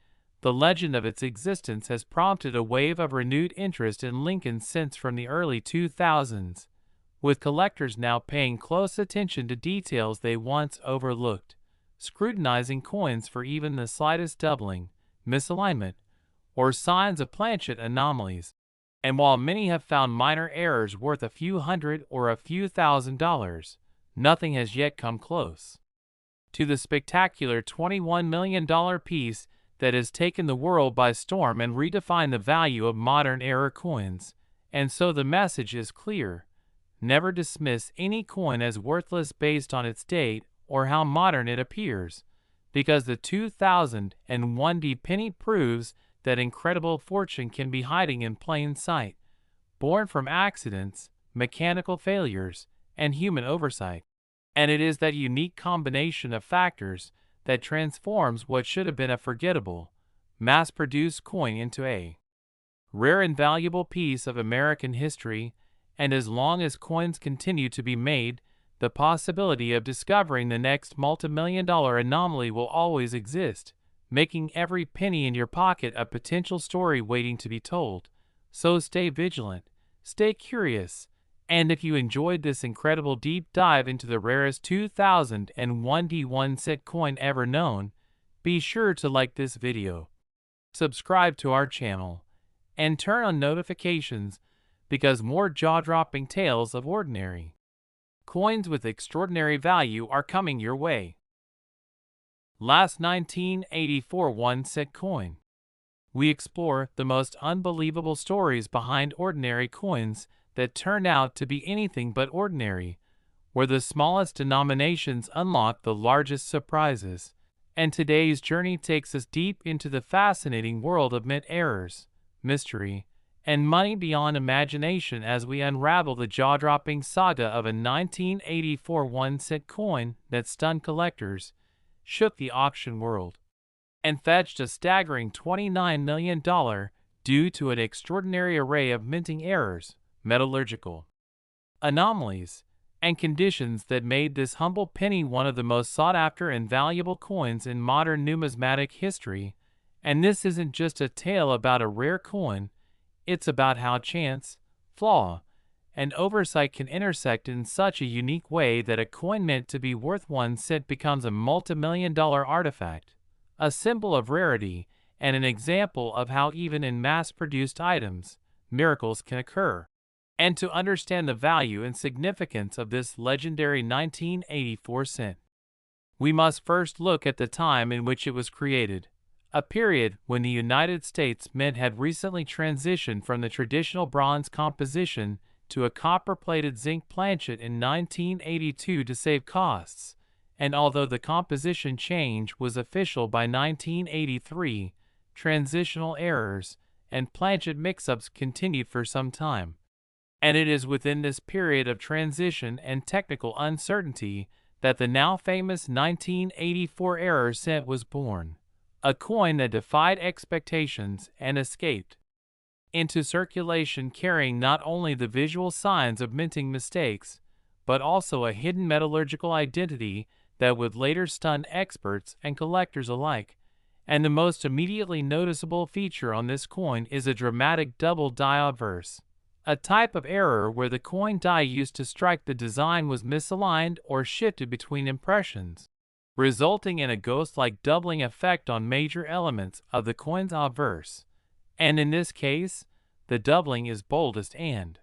the legend of its existence has prompted a wave of renewed interest in Lincoln since from the early 2000s, with collectors now paying close attention to details they once overlooked, scrutinizing coins for even the slightest doubling, misalignment, or signs of planchet anomalies. And while many have found minor errors worth a few hundred or a few $1,000s, nothing has yet come close to the spectacular $21 million piece that has taken the world by storm and redefined the value of modern era coins. And so the message is clear: never dismiss any coin as worthless based on its date or how modern it appears, because the 2001 penny proves that incredible fortune can be hiding in plain sight, born from accidents, mechanical failures, and human oversight. And it is that unique combination of factors that transforms what should have been a forgettable, mass-produced coin into a rare and valuable piece of American history. And as long as coins continue to be made, the possibility of discovering the next multi-million-dollar anomaly will always exist, making every penny in your pocket a potential story waiting to be told. So stay vigilant, stay curious, and if you enjoyed this incredible deep dive into the rarest 2001 cent coin ever known, be sure to like this video, subscribe to our channel, and turn on notifications because more jaw-dropping tales of ordinary coins with extraordinary value are coming your way. Last 1984 1-cent coin. We explore the most unbelievable stories behind ordinary coins that turn out to be anything but ordinary, where the smallest denominations unlock the largest surprises. And today's journey takes us deep into the fascinating world of mint errors, mystery, and money beyond imagination as we unravel the jaw-dropping saga of a 1984 1-cent coin that stunned collectors, shook the auction world, and fetched a staggering $29 million due to an extraordinary array of minting errors, metallurgical anomalies, and conditions that made this humble penny one of the most sought-after and valuable coins in modern numismatic history. And this isn't just a tale about a rare coin, it's about how chance, flaw, and oversight can intersect in such a unique way that a coin meant to be worth 1 cent becomes a multi-million-dollar artifact, a symbol of rarity, and an example of how even in mass-produced items, miracles can occur. And to understand the value and significance of this legendary 1984 cent, we must first look at the time in which it was created, a period when the United States Mint had recently transitioned from the traditional bronze composition to a copper-plated zinc planchet in 1982 to save costs, and although the composition change was official by 1983, transitional errors and planchet mix-ups continued for some time. And it is within this period of transition and technical uncertainty that the now famous 1984 error cent was born, a coin that defied expectations and escaped into circulation carrying not only the visual signs of minting mistakes, but also a hidden metallurgical identity that would later stun experts and collectors alike. And the most immediately noticeable feature on this coin is a dramatic double die obverse, a type of error where the coin die used to strike the design was misaligned or shifted between impressions, resulting in a ghost-like doubling effect on major elements of the coin's obverse. And in this case, the doubling is boldest and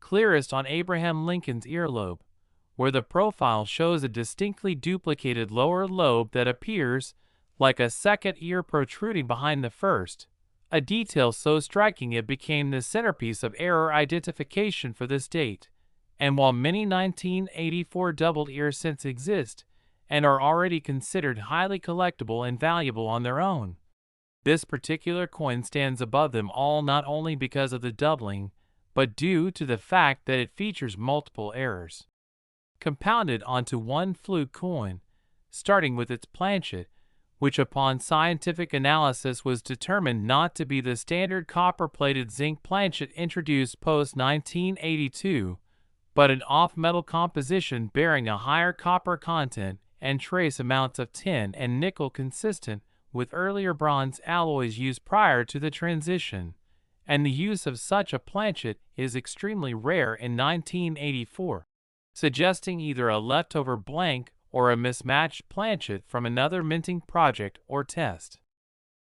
clearest on Abraham Lincoln's earlobe, where the profile shows a distinctly duplicated lower lobe that appears like a second ear protruding behind the first, a detail so striking it became the centerpiece of error identification for this date. And while many 1984 doubled ear cents exist and are already considered highly collectible and valuable on their own, this particular coin stands above them all not only because of the doubling, but due to the fact that it features multiple errors compounded onto one fluke coin, starting with its planchet, which upon scientific analysis was determined not to be the standard copper-plated zinc planchet introduced post-1982, but an off-metal composition bearing a higher copper content and trace amounts of tin and nickel consistent with earlier bronze alloys used prior to the transition, and the use of such a planchet is extremely rare in 1984, suggesting either a leftover blank or a mismatched planchet from another minting project or test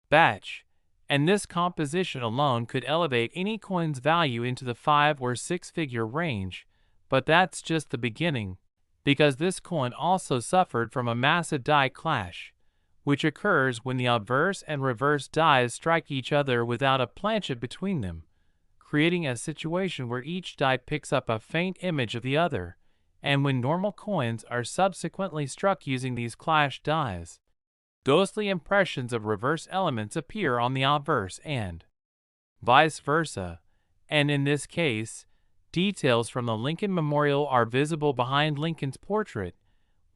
batch, and this composition alone could elevate any coin's value into the 5 or 6 figure range, but that's just the beginning, because this coin also suffered from a massive die clash, which occurs when the obverse and reverse dies strike each other without a planchet between them, creating a situation where each die picks up a faint image of the other, and when normal coins are subsequently struck using these clashed dies, ghostly impressions of reverse elements appear on the obverse and vice versa, and in this case, details from the Lincoln Memorial are visible behind Lincoln's portrait,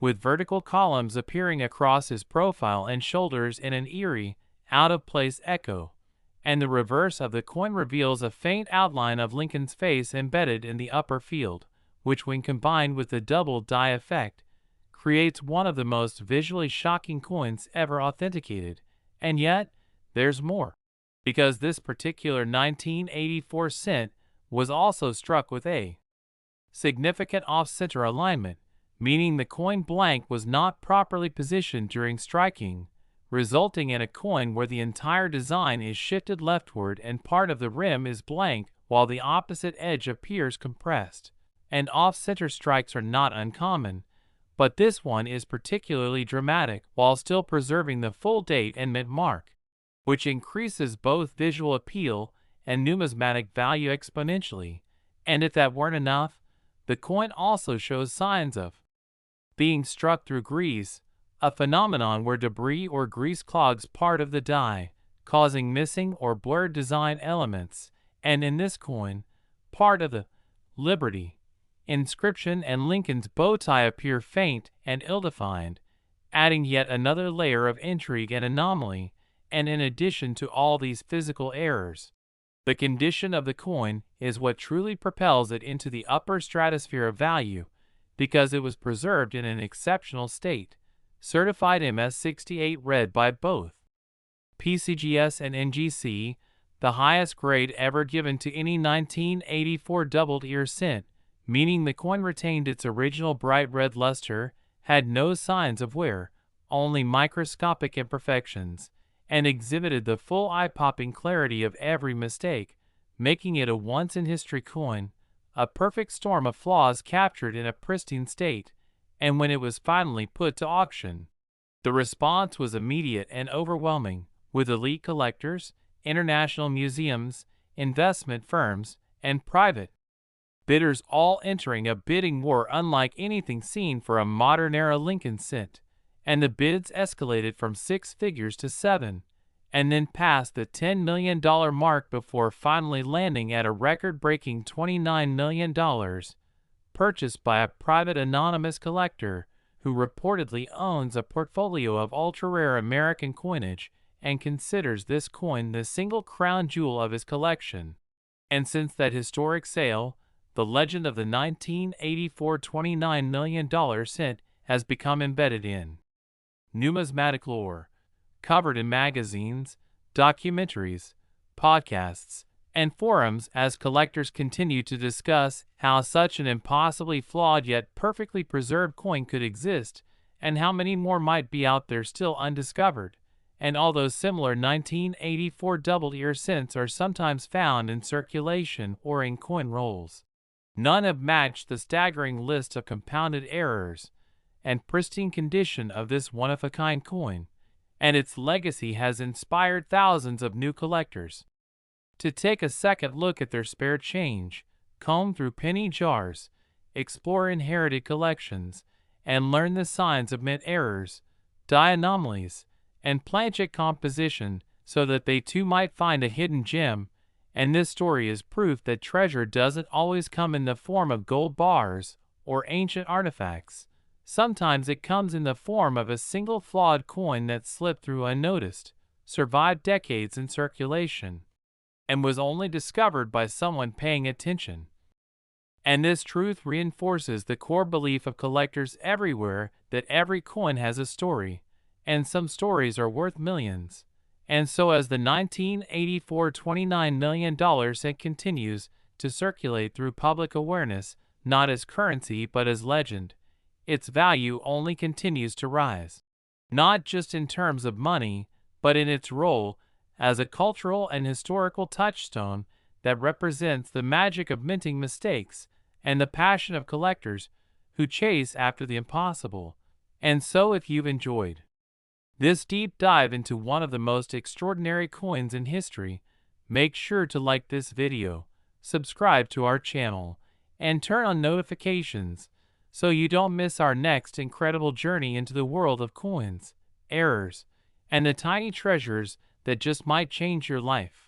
with vertical columns appearing across his profile and shoulders in an eerie, out-of-place echo, and the reverse of the coin reveals a faint outline of Lincoln's face embedded in the upper field, which when combined with the double die effect, creates one of the most visually shocking coins ever authenticated. And yet, there's more, because this particular 1984 cent was also struck with a significant off-center alignment, meaning the coin blank was not properly positioned during striking, resulting in a coin where the entire design is shifted leftward and part of the rim is blank while the opposite edge appears compressed. And off-center strikes are not uncommon, but this one is particularly dramatic while still preserving the full date and mint mark, which increases both visual appeal and numismatic value exponentially. And if that weren't enough, the coin also shows signs of being struck through grease, a phenomenon where debris or grease clogs part of the die, causing missing or blurred design elements, and in this coin, part of the Liberty inscription and Lincoln's bow tie appear faint and ill-defined, adding yet another layer of intrigue and anomaly. And in addition to all these physical errors, the condition of the coin is what truly propels it into the upper stratosphere of value, because it was preserved in an exceptional state, certified MS-68 red by both PCGS and NGC, the highest grade ever given to any 1984 doubled ear cent, meaning the coin retained its original bright red luster, had no signs of wear, only microscopic imperfections, and exhibited the full eye-popping clarity of every mistake, making it a once-in-history coin, a perfect storm of flaws captured in a pristine state. And when it was finally put to auction, the response was immediate and overwhelming, with elite collectors, international museums, investment firms, and private bidders all entering a bidding war unlike anything seen for a modern-era Lincoln cent, and the bids escalated from 6 figures to 7, and then passed the $10 million mark before finally landing at a record-breaking $29 million, purchased by a private anonymous collector who reportedly owns a portfolio of ultra-rare American coinage and considers this coin the single crown jewel of his collection. And since that historic sale, the legend of the 1984 $29 million cent has become embedded in numismatic lore, covered in magazines, documentaries, podcasts, and forums as collectors continue to discuss how such an impossibly flawed yet perfectly preserved coin could exist, and how many more might be out there still undiscovered. And although similar 1984 double-ear cents are sometimes found in circulation or in coin rolls, none have matched the staggering list of compounded errors and pristine condition of this one-of-a-kind coin, and its legacy has inspired thousands of new collectors to take a second look at their spare change, comb through penny jars, explore inherited collections, and learn the signs of mint errors, die anomalies, and planchet composition so that they too might find a hidden gem. And this story is proof that treasure doesn't always come in the form of gold bars or ancient artifacts. Sometimes it comes in the form of a single flawed coin that slipped through unnoticed, survived decades in circulation, and was only discovered by someone paying attention. And this truth reinforces the core belief of collectors everywhere that every coin has a story, and some stories are worth millions. And so as the 1984 $29 million cent continues to circulate through public awareness, not as currency but as legend, its value only continues to rise. Not just in terms of money, but in its role as a cultural and historical touchstone that represents the magic of minting mistakes and the passion of collectors who chase after the impossible. And so if you've enjoyed this deep dive into one of the most extraordinary coins in history, make sure to like this video, subscribe to our channel, and turn on notifications so you don't miss our next incredible journey into the world of coins, errors, and the tiny treasures that just might change your life.